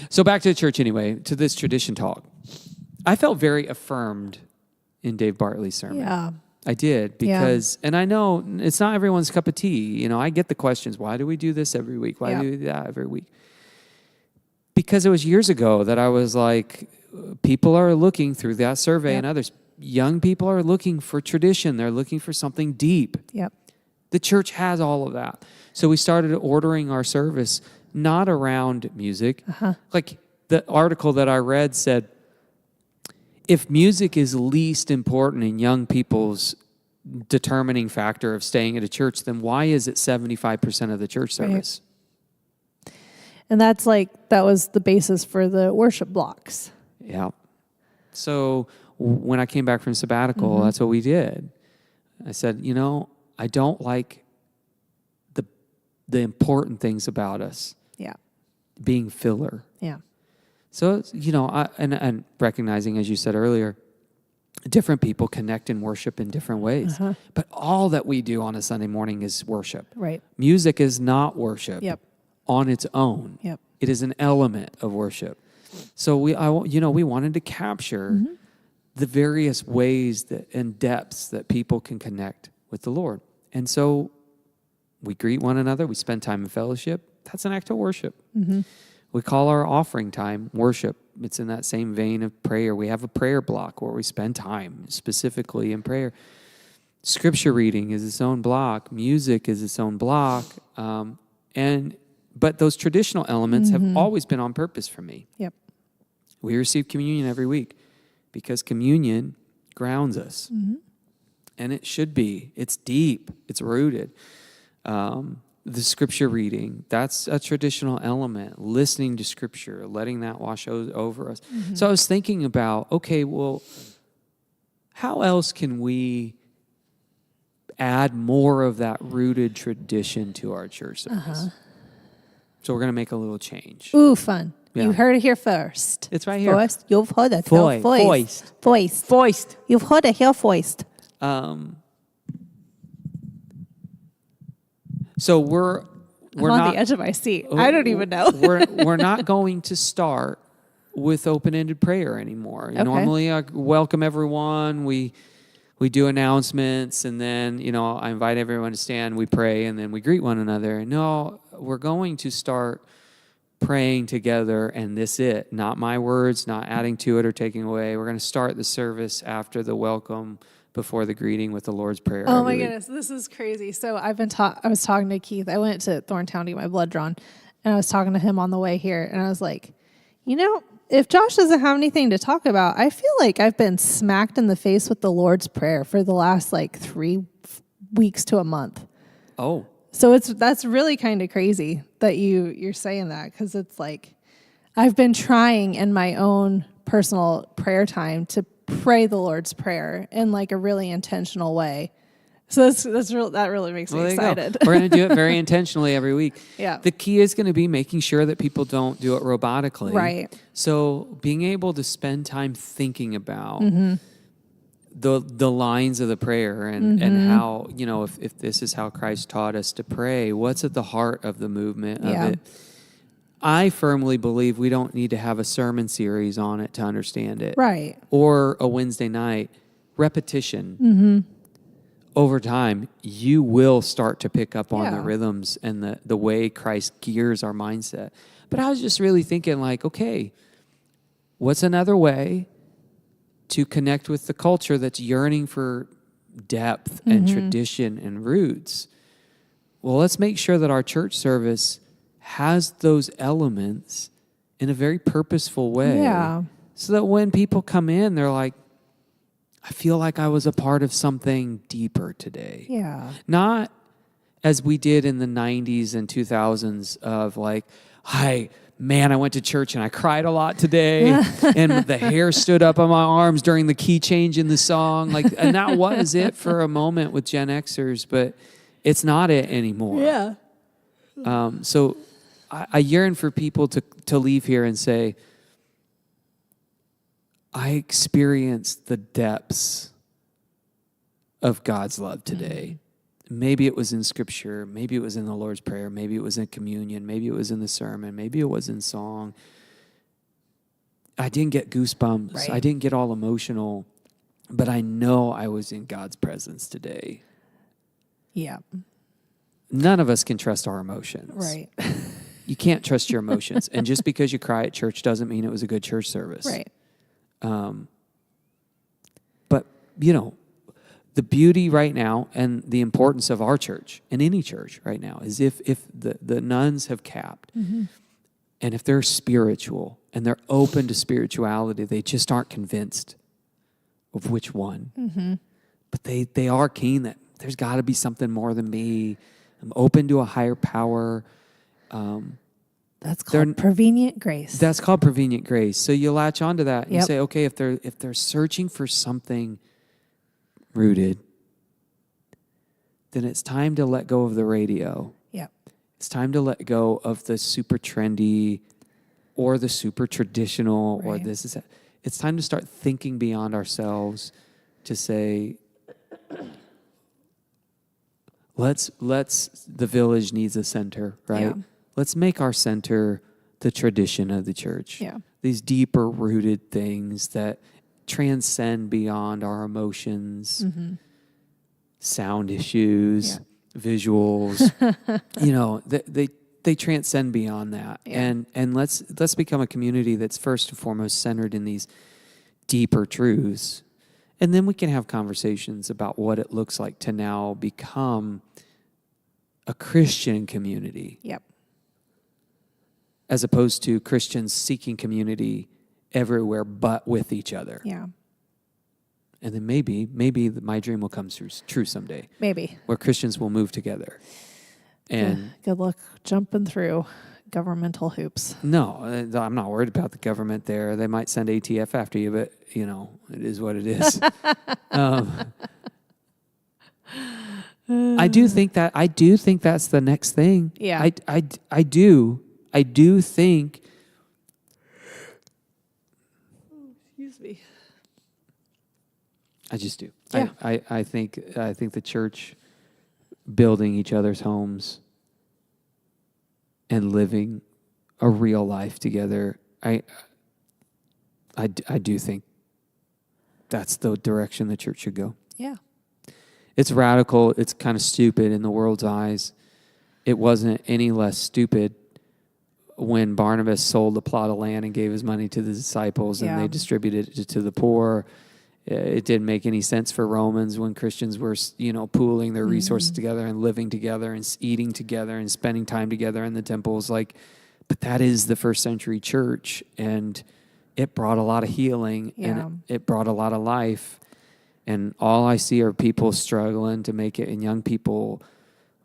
So back to the church anyway, to this tradition talk. I felt very affirmed in Dave Bartley's sermon. Yeah. I did because, and I know it's not everyone's cup of tea. You know, I get the questions, why do we do this every week? Why do we do that every week? Because it was years ago that I was like, people are looking through that survey and others. Young people are looking for tradition. They're looking for something deep. Yep. The church has all of that. So we started ordering our service not around music. Like the article that I read said, if music is least important in young people's determining factor of staying at a church, then why is it 75% of the church service? Right. And that was the basis for the worship blocks. Yeah. So when I came back from sabbatical, that's what we did. I said, you know, I don't like the important things about us being filler. Yeah. So, you know, and recognizing, as you said earlier, different people connect and worship in different ways. But all that we do on a Sunday morning is worship. Right. Music is not worship Yep. on its own. Yep. It is an element of worship. So we wanted to capture the various ways and depths that people can connect with the Lord. And so we greet one another. We spend time in fellowship. That's an act of worship. We call our offering time worship. It's in that same vein of prayer. We have a prayer block where we spend time specifically in prayer. Scripture reading is its own block. Music is its own block. But those traditional elements have always been on purpose for me. Yep. We receive communion every week because communion grounds us. And it should be. It's deep. It's rooted. The scripture reading, that's a traditional element. Listening to scripture, letting that wash over us. So I was thinking about, okay, well, how else can we add more of that rooted tradition to our church service? So we're going to make a little change. Ooh, fun. Yeah. You heard it here first. It's right here. First. You've heard it here first. Voiced. You've heard it here first. So we're I'm on the edge of my seat. I don't even know. we're not going to start with open-ended prayer anymore. Okay. Normally, I welcome everyone. We do announcements, and then I invite everyone to stand. We pray, and then we greet one another. No, we're going to start praying together, and this it. Not my words, not adding to it or taking away. We're going to start the service after the welcome, before the greeting with the Lord's Prayer. Oh my goodness, this is crazy. So I was talking to Keith. I went to Thorntown to get my blood drawn, and I was talking to him on the way here, and I was like, if Josh doesn't have anything to talk about, I feel like I've been smacked in the face with the Lord's Prayer for the last 3 weeks to a month. Oh. So that's really kind of crazy that you're saying that, because it's like I've been trying in my own personal prayer time to pray the Lord's Prayer in a really intentional way. So that really makes me excited. We're going to do it very intentionally every week. Yeah. The key is going to be making sure that people don't do it robotically. Right. So being able to spend time thinking about the lines of the prayer and how, if this is how Christ taught us to pray, what's at the heart of the movement of it. I firmly believe we don't need to have a sermon series on it to understand it. Right. Or a Wednesday night. Repetition. Over time, you will start to pick up on the rhythms and the way Christ gears our mindset. But I was just really thinking okay, what's another way to connect with the culture that's yearning for depth and tradition and roots? Well, let's make sure that our church service has those elements in a very purposeful way. Yeah. So that when people come in, they're like, I feel like I was a part of something deeper today. Yeah. Not as we did in the 90s and 2000s of I went to church and I cried a lot today and the hair stood up on my arms during the key change in the song. And that was it for a moment with Gen Xers, but it's not it anymore. Yeah. So I yearn for people to leave here and say, I experienced the depths of God's love today. Maybe it was in Scripture. Maybe it was in the Lord's Prayer. Maybe it was in communion. Maybe it was in the sermon. Maybe it was in song. I didn't get goosebumps. Right. I didn't get all emotional. But I know I was in God's presence today. Yeah. None of us can trust our emotions. Right. You can't trust your emotions. And just because you cry at church doesn't mean it was a good church service. Right. But, the beauty right now and the importance of our church and any church right now is if the nuns have capped and if they're spiritual and they're open to spirituality, they just aren't convinced of which one. But they are keen that there's got to be something more than me. I'm open to a higher power. That's called prevenient grace. That's called prevenient grace. So you latch onto that and you Yep. say, okay, if they're searching for something rooted, then it's time to let go of the radio. Yep. It's time to let go of the super trendy or the super traditional or Right. this is that. It's time to start thinking beyond ourselves to say, let's the village needs a center, right? Yeah. Let's make our center the tradition of the church. Yeah. these deeper rooted things that transcend beyond our emotions, sound issues, visuals. They transcend beyond that. And let's become a community that's first and foremost centered in these deeper truths. And then we can have conversations about what it looks like to now become a Christian community. Yep. As opposed to Christians seeking community everywhere but with each other. Yeah. And then maybe my dream will come true someday. Maybe. Where Christians will move together. And good luck jumping through governmental hoops. No, I'm not worried about the government there. They might send ATF after you, but, it is what it is. I do think that's the next thing. Yeah. I do think. Excuse me. I just do. Yeah. I think the church building each other's homes and living a real life together. I do think that's the direction the church should go. Yeah. It's radical. It's kind of stupid in the world's eyes. It wasn't any less stupid when Barnabas sold a plot of land and gave his money to the disciples and they distributed it to the poor. It didn't make any sense for Romans when Christians were, pooling their resources together and living together and eating together and spending time together in the temples. But that is the first century church, and it brought a lot of healing and it brought a lot of life. And all I see are people struggling to make it, and young people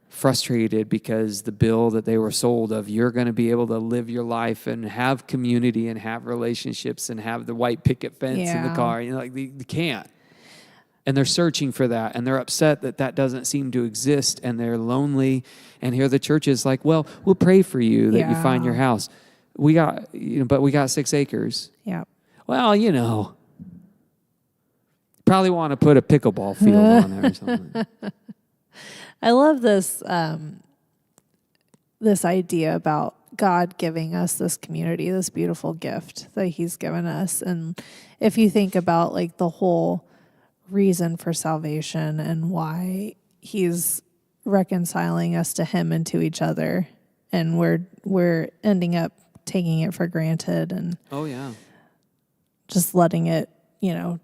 frustrated because the bill that they were sold of, you're going to be able to live your life and have community and have relationships and have the white picket fence in the car. They can't. And they're searching for that, and they're upset that doesn't seem to exist, and they're lonely. And here the church is like, well, we'll pray for you that you find your house. But we got 6 acres. Yeah. Well, probably want to put a pickleball field on there or something. I love this this idea about God giving us this community, this beautiful gift that he's given us. And if you think about the whole reason for salvation and why he's reconciling us to him and to each other, and we're ending up taking it for granted and just letting it,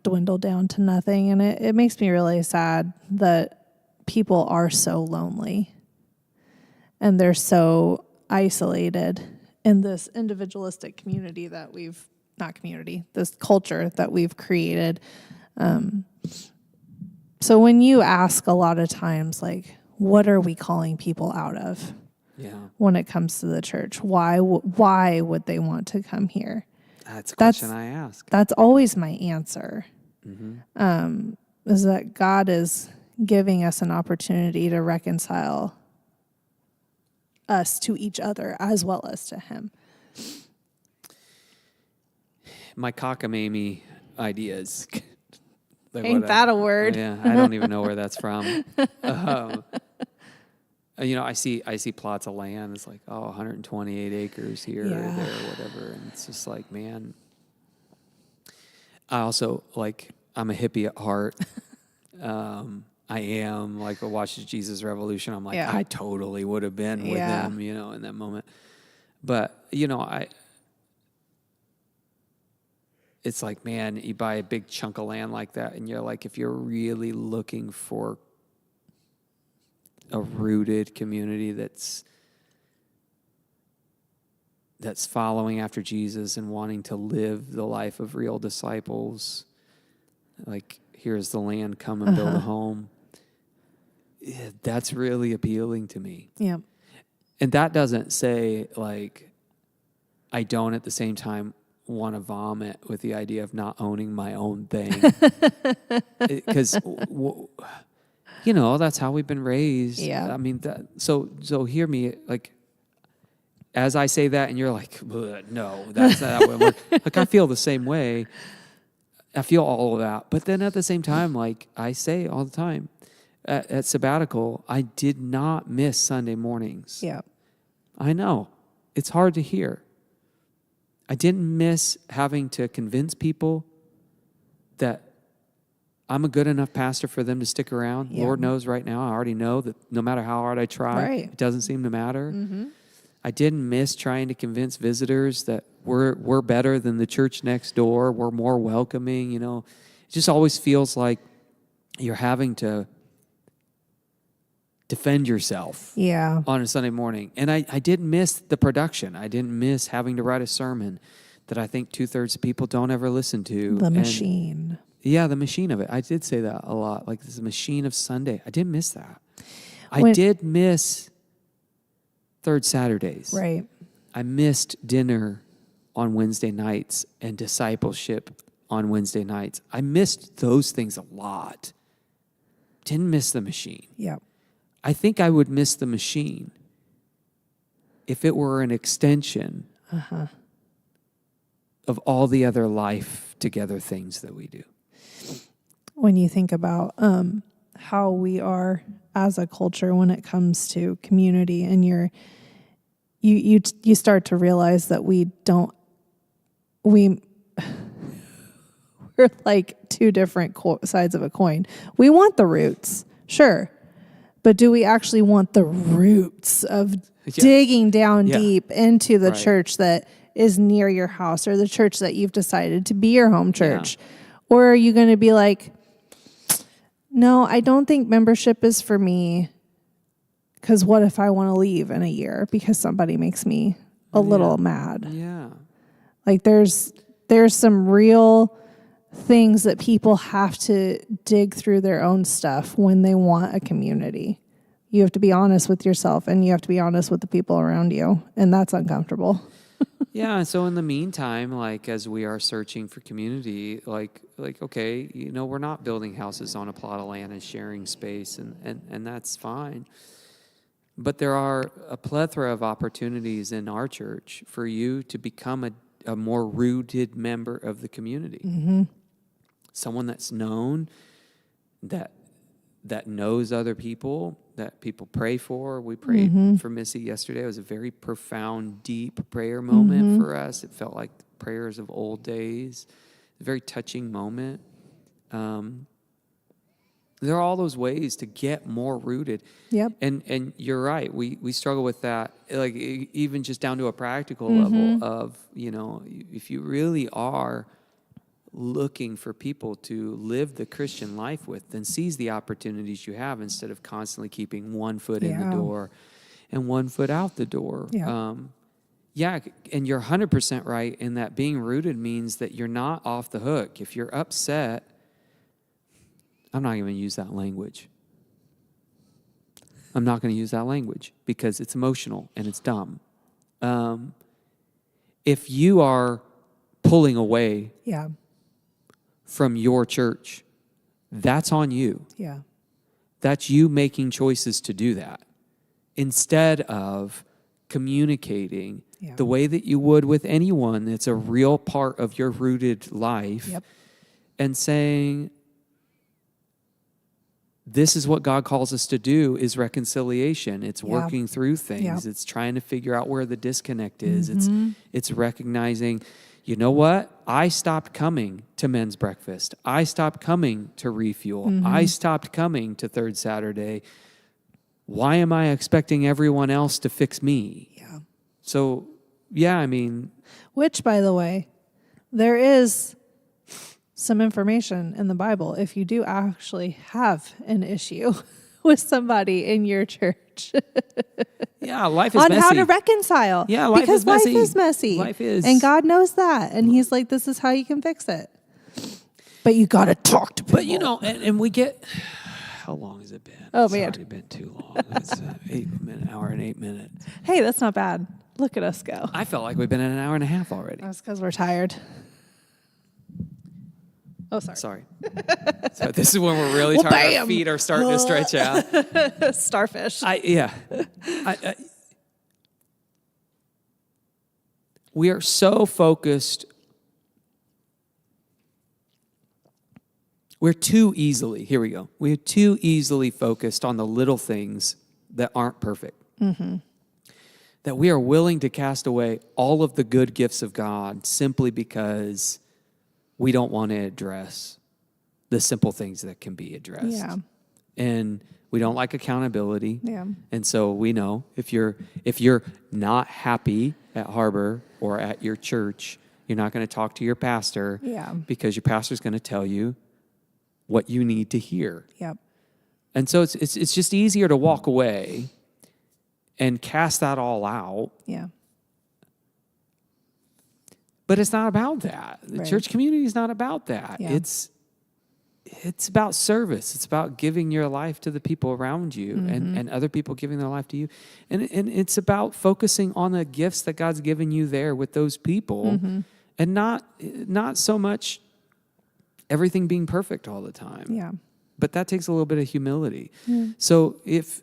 dwindle down to nothing. And it makes me really sad that people are so lonely and they're so isolated in this individualistic community that this culture that we've created. So when you ask a lot of times, what are we calling people out of when it comes to the church? Why would they want to come here? That's a question I ask. That's always my answer. Is that God is giving us an opportunity to reconcile us to each other as well as to him. My cockamamie ideas. Ain't that a word? Yeah, I don't even know where that's from. I see plots of land. It's 128 acres here or there or whatever. And it's just man. I also, I'm a hippie at heart. I am, I watched Jesus Revolution. I'm I totally would have been with them, in that moment. But, it's man, you buy a big chunk of land like that, and you're if you're really looking for a rooted community that's following after Jesus and wanting to live the life of real disciples, here's the land, come and build a home. That's really appealing to me. Yeah. And that doesn't say I don't at the same time want to vomit with the idea of not owning my own thing. Because, that's how we've been raised. Yeah. I mean, so hear me, as I say that and you're no, that's not how it works. I feel the same way. I feel all of that. But then at the same time, I say all the time, at sabbatical, I did not miss Sunday mornings. Yeah. I know. It's hard to hear. I didn't miss having to convince people that I'm a good enough pastor for them to stick around. Yeah. Lord knows right now, I already know that no matter how hard I try, Right. it doesn't seem to matter. Mm-hmm. I didn't miss trying to convince visitors that we're better than the church next door. We're more welcoming. It just always feels like you're having to defend yourself Yeah. on a Sunday morning. And I didn't miss the production. I didn't miss having to write a sermon that I think 2/3 of people don't ever listen to. The machine. Yeah, the machine of it. I did say that a lot. Like, this is a machine of Sunday. I didn't miss that. I did miss third Saturdays. Right. I missed dinner on Wednesday nights and discipleship on Wednesday nights. I missed those things a lot. Didn't miss the machine. Yeah. I think I would miss the machine if it were an extension of all the other life together things that we do. When you think about how we are as a culture when it comes to community, and you start to realize that we're like two different sides of a coin. We want the roots, sure, but do we actually want the roots of digging down deep into the church that is near your house, or the church that you've decided to be your home church? Or are you going to be like, no, I don't think membership is for me, because what if I want to leave in a year because somebody makes me a little mad? Yeah. Like there's some real things that people have to dig through their own stuff when they want a community. You have to be honest with yourself, and you have to be honest with the people around you, and that's uncomfortable. Yeah, and so in the meantime, like, as we are searching for community, like okay, we're not building houses on a plot of land and sharing space, and that's fine. But there are a plethora of opportunities in our church for you to become a more rooted member of the community. Mm-hmm. Someone that's known, that knows other people, that people pray for. We prayed for Missy yesterday. It was a very profound, deep prayer moment for us. It felt like the prayers of old days. A very touching moment. There are all those ways to get more rooted. Yep. And you're right. We struggle with that, like even just down to a practical level of, if you really are looking for people to live the Christian life with, then seize the opportunities you have instead of constantly keeping one foot in the door and one foot out the door. Yeah. And you're 100% right in that being rooted means that you're not off the hook. If you're upset, I'm not even going to use that language. I'm not going to use that language because it's emotional and it's dumb. If you are pulling away from your church, that's on you. Yeah. That's you making choices to do that instead of communicating the way that you would with anyone that's a real part of your rooted life and saying, this is what God calls us to do, is reconciliation. It's working through things. It's trying to figure out where the disconnect is. It's recognizing, you know what? I stopped coming to men's breakfast. I stopped coming to refuel. I stopped coming to third Saturday. Why am I expecting everyone else to fix me? Yeah. So, Which, by the way, there is some information in the Bible if you do actually have an issue with somebody in your church. Life is on messy. How to reconcile. Yeah, life because is messy. Life is messy. Life is. And God knows that. And he's like, this is how you can fix it. But you got to talk to people. But, and we get... How long has it been? Oh, it's man. already been too long. It's an hour and 8 minutes. Hey, that's not bad. Look at us go. I felt like we've been at an hour and a half already. That's because we're tired. Oh, sorry. So this is when we're really tired. Our feet are starting to stretch out. Starfish. We are so focused. We're too easily focused on the little things that aren't perfect. that we are willing to cast away all of the good gifts of God simply because we don't want to address the simple things that can be addressed. Yeah. And we don't like accountability. Yeah. And so we know if you're not happy at Harbor or at your church, you're not going to talk to your pastor because your pastor's going to tell you what you need to hear. Yep. And so it's just easier to walk away and cast that all out. Yeah. But it's not about that. The church community is not about that. Yeah. It's about service. It's about giving your life to the people around you and other people giving their life to you. And it's about focusing on the gifts that God's given you there with those people and not so much everything being perfect all the time. Yeah. But that takes a little bit of humility. Yeah. So if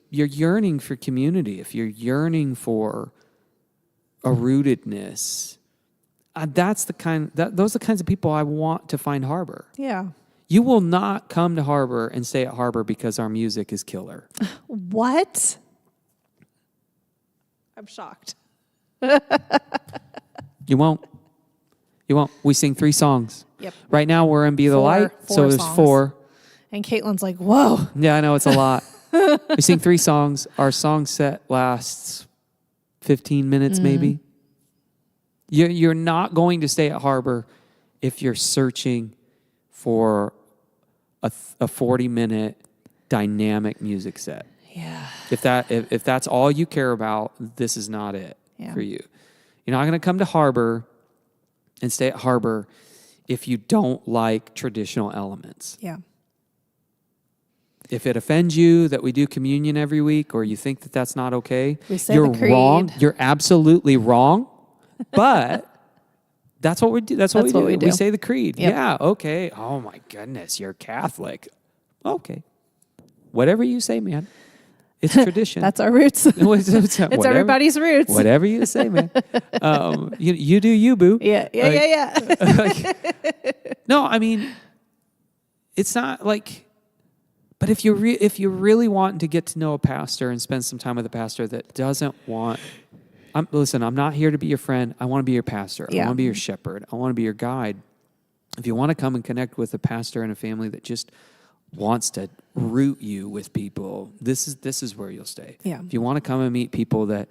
you're yearning for community, if you're yearning for a rootedness, those are the kinds of people I want to find Harbor. Yeah. You will not come to Harbor and stay at Harbor because our music is killer. What? I'm shocked. You won't. We sing 3 songs. Yep. Right now we're in Be the Light, so there's songs. 4. And Caitlin's like, whoa. Yeah, I know, it's a lot. We sing 3 songs. Our song set lasts 15 minutes maybe. You're not going to stay at Harbor if you're searching for a 40-minute dynamic music set. Yeah. If that's all you care about, this is not it for you. You're not going to come to Harbor and stay at Harbor if you don't like traditional elements. Yeah. If it offends you that we do communion every week, or you think that that's not okay, We say you're the creed. wrong. You're absolutely wrong. But that's what we do. That's what we do. We say the creed. Yep. Yeah, okay. Oh my goodness, you're Catholic. Okay. Whatever you say, man. It's tradition. That's our roots. It's everybody's roots. Whatever you say, man. You do you, boo. Yeah. No, I mean, it's not like. But if you really want to get to know a pastor and spend some time with a pastor that doesn't want. Listen, I'm not here to be your friend. I want to be your pastor. I want to be your shepherd. I want to be your guide. If you want to come and connect with a pastor and a family that just wants to root you with people, this is where you'll stay. Yeah. If you want to come and meet people that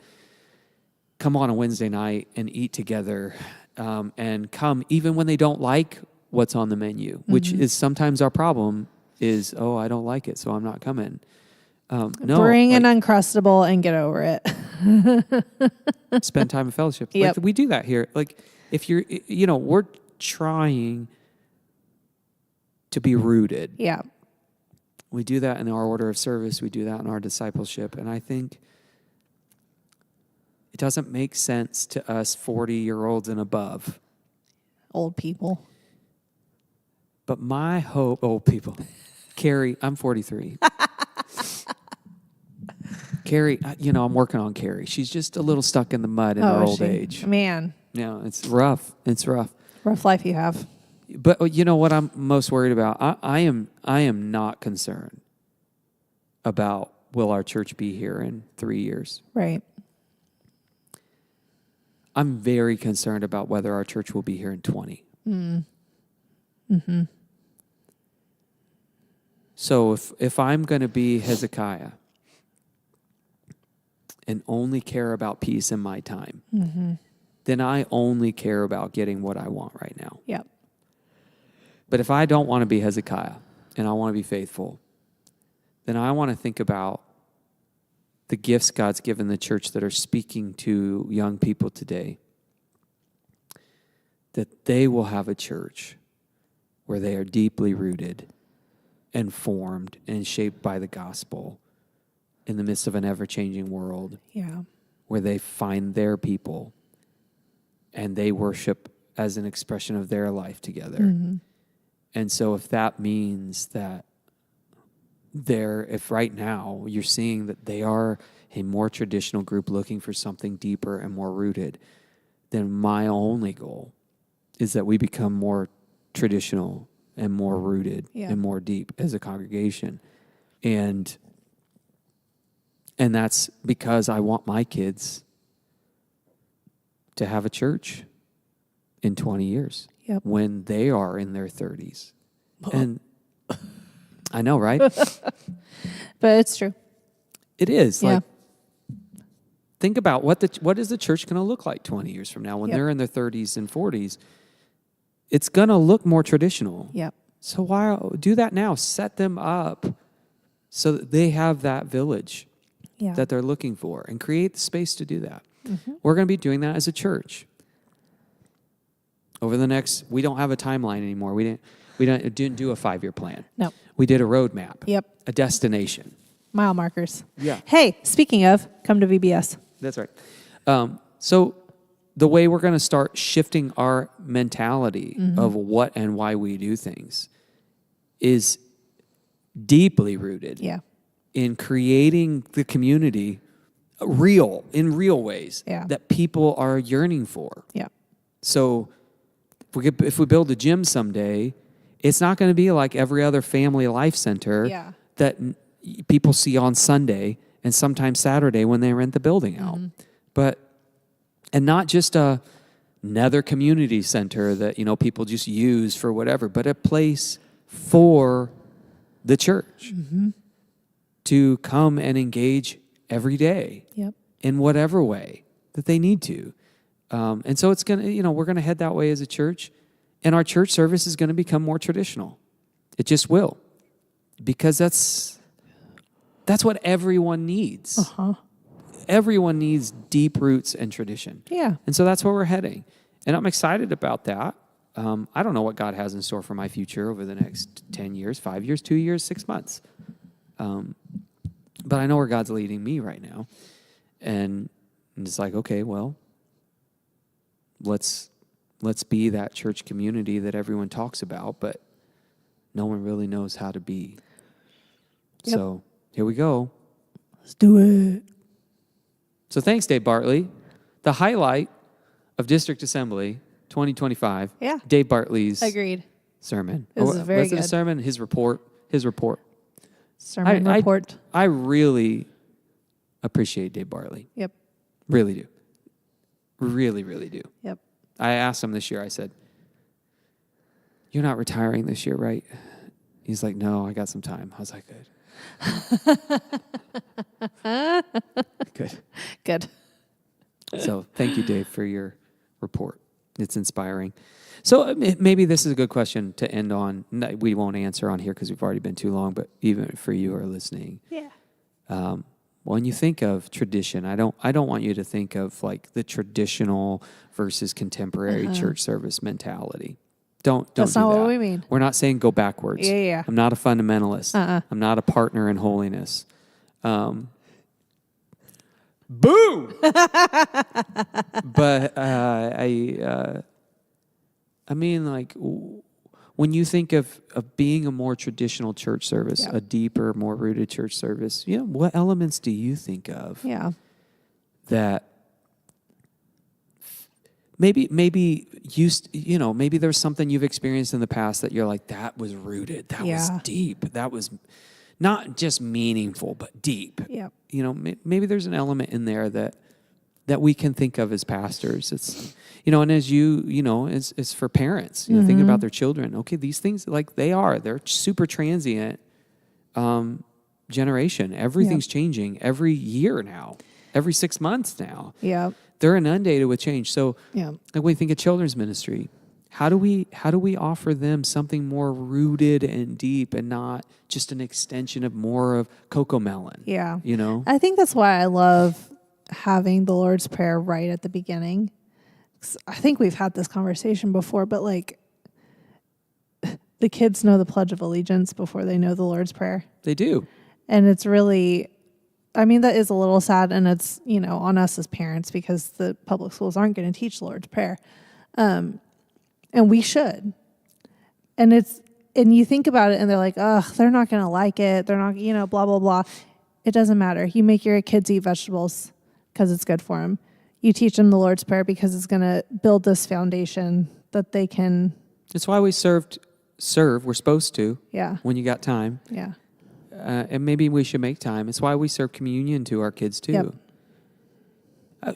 come on a Wednesday night and eat together, and come even when they don't like what's on the menu, which is sometimes our problem, is, I don't like it, so I'm not coming. No, bring an Uncrustable and get over it. Spend time in fellowship. Yep. Like, we do that here. Like, if you're, we're trying to be rooted. Yeah. We do that in our order of service. We do that in our discipleship. And I think it doesn't make sense to us 40-year-olds and above. Old people. But my hope, old people. Carrie, I'm 43. Carrie, I'm working on Carrie. She's just a little stuck in the mud in her old age. Man. Yeah, it's rough. It's rough. Rough life you have. But you know what I'm most worried about? I am not concerned about will our church be here in 3 years. Right. I'm very concerned about whether our church will be here in 20. Mm-hmm. So if I'm going to be Hezekiah and only care about peace in my time, then I only care about getting what I want right now. Yep. But if I don't want to be Hezekiah and I want to be faithful, then I want to think about the gifts God's given the church that are speaking to young people today, that they will have a church where they are deeply rooted and formed and shaped by the gospel in the midst of an ever-changing world. Yeah. Where they find their people and they worship as an expression of their life together. Mm-hmm. And so if that means that if right now you're seeing that they are a more traditional group looking for something deeper and more rooted, then my only goal is that we become more traditional and more rooted and more deep as a congregation. And that's because I want my kids to have a church in 20 years Yep. when they are in their 30s. And I know, right? But it's true. It is. Yeah. Like, think about what is the church going to look like 20 years from now when Yep. they're in their 30s and 40s? It's going to look more traditional. Yep. So why do that now? Set them up so that they have that village Yeah. that they're looking for and create the space to do that. Mm-hmm. We're going to be doing that as a church. Over the next, we don't have a timeline anymore. We didn't do a 5-year plan. No. We did a roadmap. Yep. A destination. Mile markers. Yeah. Hey, speaking of, come to VBS. That's right. So the way we're going to start shifting our mentality of what and why we do things is deeply rooted Yeah. in creating the community in real ways Yeah. that people are yearning for. Yeah. So if we build a gym someday, it's not going to be like every other family life center Yeah. that people see on Sunday and sometimes Saturday when they rent the building out. And not just another community center that, people just use for whatever, but a place for the church to come and engage every day Yep. in whatever way that they need to. And so it's going to, we're going to head that way as a church, and our church service is going to become more traditional. It just will, because that's what everyone needs. Uh-huh. Everyone needs deep roots and tradition. Yeah. And so that's where we're heading. And I'm excited about that. I don't know what God has in store for my future over the next 10 years, 5 years, 2 years, 6 months. But I know where God's leading me right now. And it's like, okay, well, let's be that church community that everyone talks about, but no one really knows how to be. Yep. So here we go. Let's do it. So thanks, Dave Bartley. The highlight of District Assembly 2025. Yeah. Dave Bartley's Agreed. sermon. It was very Was it a good. sermon? His report. Sermon report. I really appreciate Dave Bartley. Yep. Really do. Really, really do. Yep. I asked him this year, I said, "You're not retiring this year, right?" He's like, "No, I got some time." I was like, Good. Good. So thank you, Dave, for your report. It's inspiring. So maybe this is a good question to end on. We won't answer on here because we've already been too long, but even for you who are listening. Yeah. When you think of tradition, I don't want you to think of like the traditional versus contemporary church service mentality. Don't That's do not that. what we mean. We're not saying go backwards. Yeah. I'm not a fundamentalist. I'm not a partner in holiness. Boom! But I mean, like, when you think of being a more traditional church service, a deeper, more rooted church service, what elements do you think of Yeah. that maybe maybe there's something you've experienced in the past that you're like, that was rooted, that was deep, that was not just meaningful, but deep. Yep. Maybe there's an element in there that we can think of as pastors. It's, and as it's for parents, thinking about their children. Okay, these things, they're super transient generation. Everything's changing every year now, every 6 months now. Yeah. They're inundated with change. So Yeah. when we think of children's ministry, how do we offer them something more rooted and deep and not just an extension of more of Coco Melon? Yeah. I I think that's why I love having the Lord's Prayer right at the beginning. I think we've had this conversation before, but the kids know the Pledge of Allegiance before they know the Lord's Prayer. They do. And it's really, that is a little sad, and it's, on us as parents because the public schools aren't going to teach the Lord's Prayer. And we should. And you think about it and they're like, ugh, they're not going to like it. They're not, blah, blah, blah. It doesn't matter. You make your kids eat vegetables because it's good for them. You teach them the Lord's Prayer because it's going to build this foundation that they can. It's why we serve. We're supposed to. Yeah. When you got time. Yeah. And maybe we should make time. It's why we serve communion to our kids too. Yep.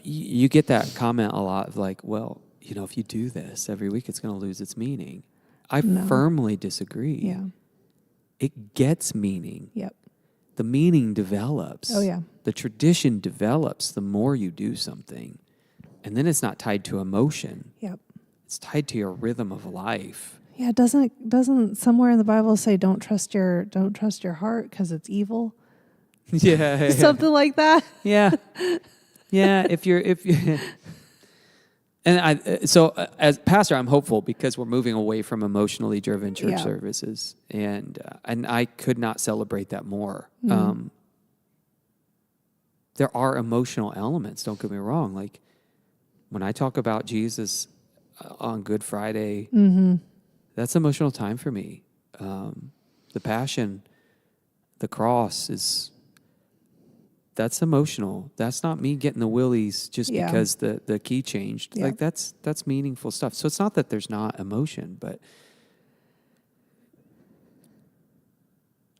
You get that comment a lot of like, well, if you do this every week, it's going to lose its meaning. I firmly disagree. Yeah. It gets meaning. Yep. The meaning develops. Oh, yeah. The tradition develops the more you do something. And then it's not tied to emotion. Yep. It's tied to your rhythm of life. Yeah, doesn't somewhere in the Bible say don't trust your heart because it's evil? Yeah. Something like that. Yeah. Yeah, if you and so as pastor, I'm hopeful because we're moving away from emotionally driven church services, and I could not celebrate that more. There are emotional elements. Don't get me wrong. Like when I talk about Jesus on Good Friday, that's emotional time for me. The Passion, the cross that's emotional. That's not me getting the willies just because the key changed. Yeah. Like that's meaningful stuff. So it's not that there's not emotion, but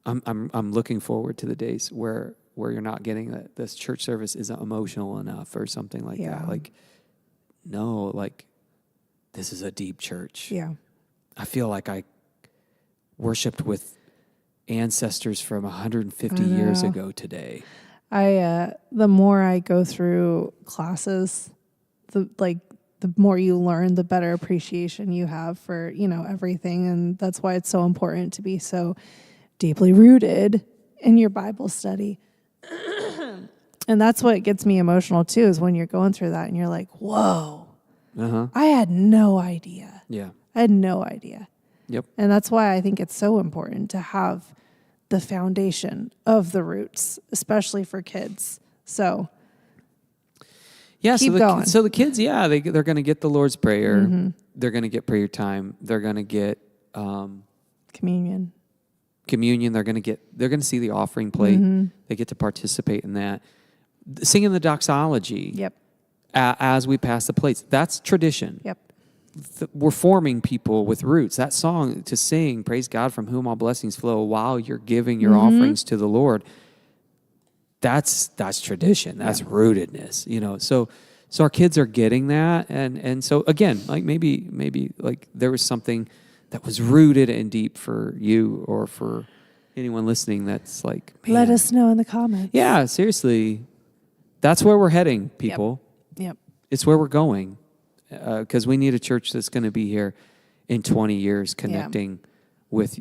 I'm looking forward to the days where you're not getting that this church service isn't emotional enough or something like that. Like, no, like this is a deep church. Yeah. I feel like I worshiped with ancestors from 150 years ago today. The more I go through classes, the more you learn, the better appreciation you have for, everything. And that's why it's so important to be so deeply rooted in your Bible study. And that's what gets me emotional too, is when you're going through that and you're like, whoa, I had no idea. Yeah. I had no idea. Yep. And that's why I think it's so important to have the foundation of the roots, especially for kids. So keep going. So the kids, they're going to get the Lord's Prayer. They're going to get prayer time. They're going to get communion. They're going to see the offering plate. They get to participate in that. Singing the doxology. Yep. As we pass the plates. That's tradition. Yep. We're forming people with roots. That song to sing, praise God from whom all blessings flow, while you're giving your offerings to the Lord. That's tradition. That's rootedness. So our kids are getting that, and so again, like maybe like there was something that was rooted and deep for you or for anyone listening. That's like, man, let us know in the comments. Yeah, seriously, that's where we're heading, people. Yep. It's where we're going. Because we need a church that's going to be here in 20 years, connecting with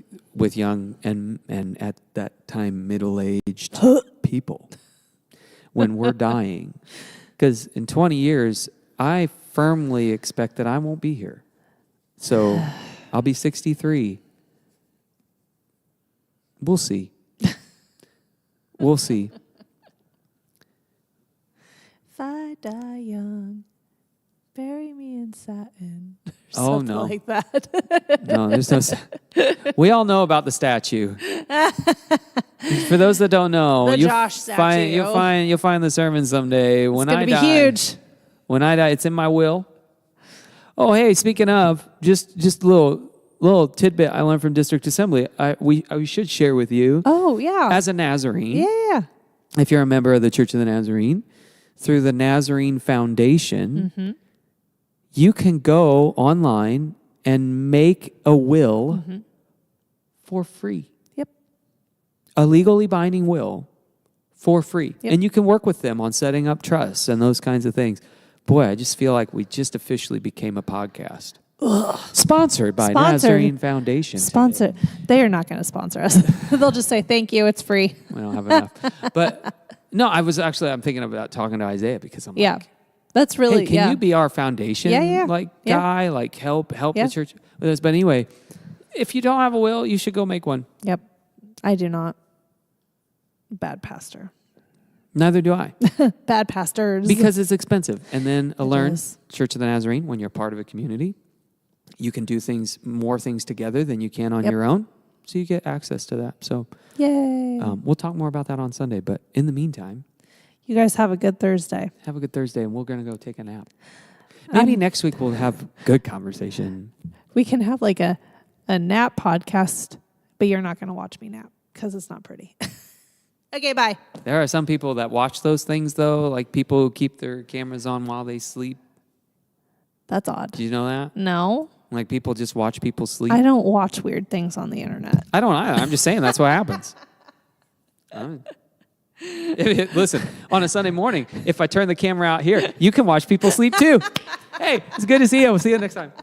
young and at that time middle-aged people when we're dying. Because in 20 years, I firmly expect that I won't be here. So I'll be 63. We'll see. We'll see. If I die young, bury me in satin. Oh, no. Like that. No, there's no. We all know about the statue. For those that don't know, Josh statue. You'll find the sermon someday. It's gonna be huge. When I die, it's in my will. Oh, hey, speaking of, just a little tidbit I learned from District Assembly. We should share with you. Oh yeah. As a Nazarene. Yeah. If you're a member of the Church of the Nazarene, through the Nazarene Foundation. You can go online and make a will for free. Yep. A legally binding will for free. Yep. And you can work with them on setting up trusts and those kinds of things. Boy, I just feel like we just officially became a podcast. Sponsored by Nazarene Foundation. Sponsored. They are not going to sponsor us. They'll just say, thank you, it's free. We don't have enough. But no, I'm thinking about talking to Isaiah because I'm like, that's really, hey, can you be our foundation guy? Like help the church with us. But anyway, if you don't have a will, you should go make one. Yep. I do not. Bad pastor. Neither do I. Bad pastors. Because it's expensive. And then Learn Church of the Nazarene, when you're part of a community, you can do more things together than you can on your own. So you get access to that. So yay. We'll talk more about that on Sunday. But in the meantime, you guys have a good Thursday. Have a good Thursday, and we're going to go take a nap. Maybe next week we'll have good conversation. We can have like a nap podcast, but you're not going to watch me nap because it's not pretty. Okay, bye. There are some people that watch those things, though, like people who keep their cameras on while they sleep. That's odd. Do you know that? No. Like people just watch people sleep. I don't watch weird things on the internet. I don't either. I'm just saying that's what happens. Listen, on a Sunday morning, if I turn the camera out here, you can watch people sleep too. Hey, it's good to see you. We'll see you next time.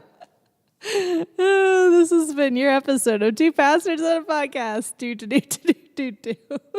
This has been your episode of Two Pastors and a Podcast. Do.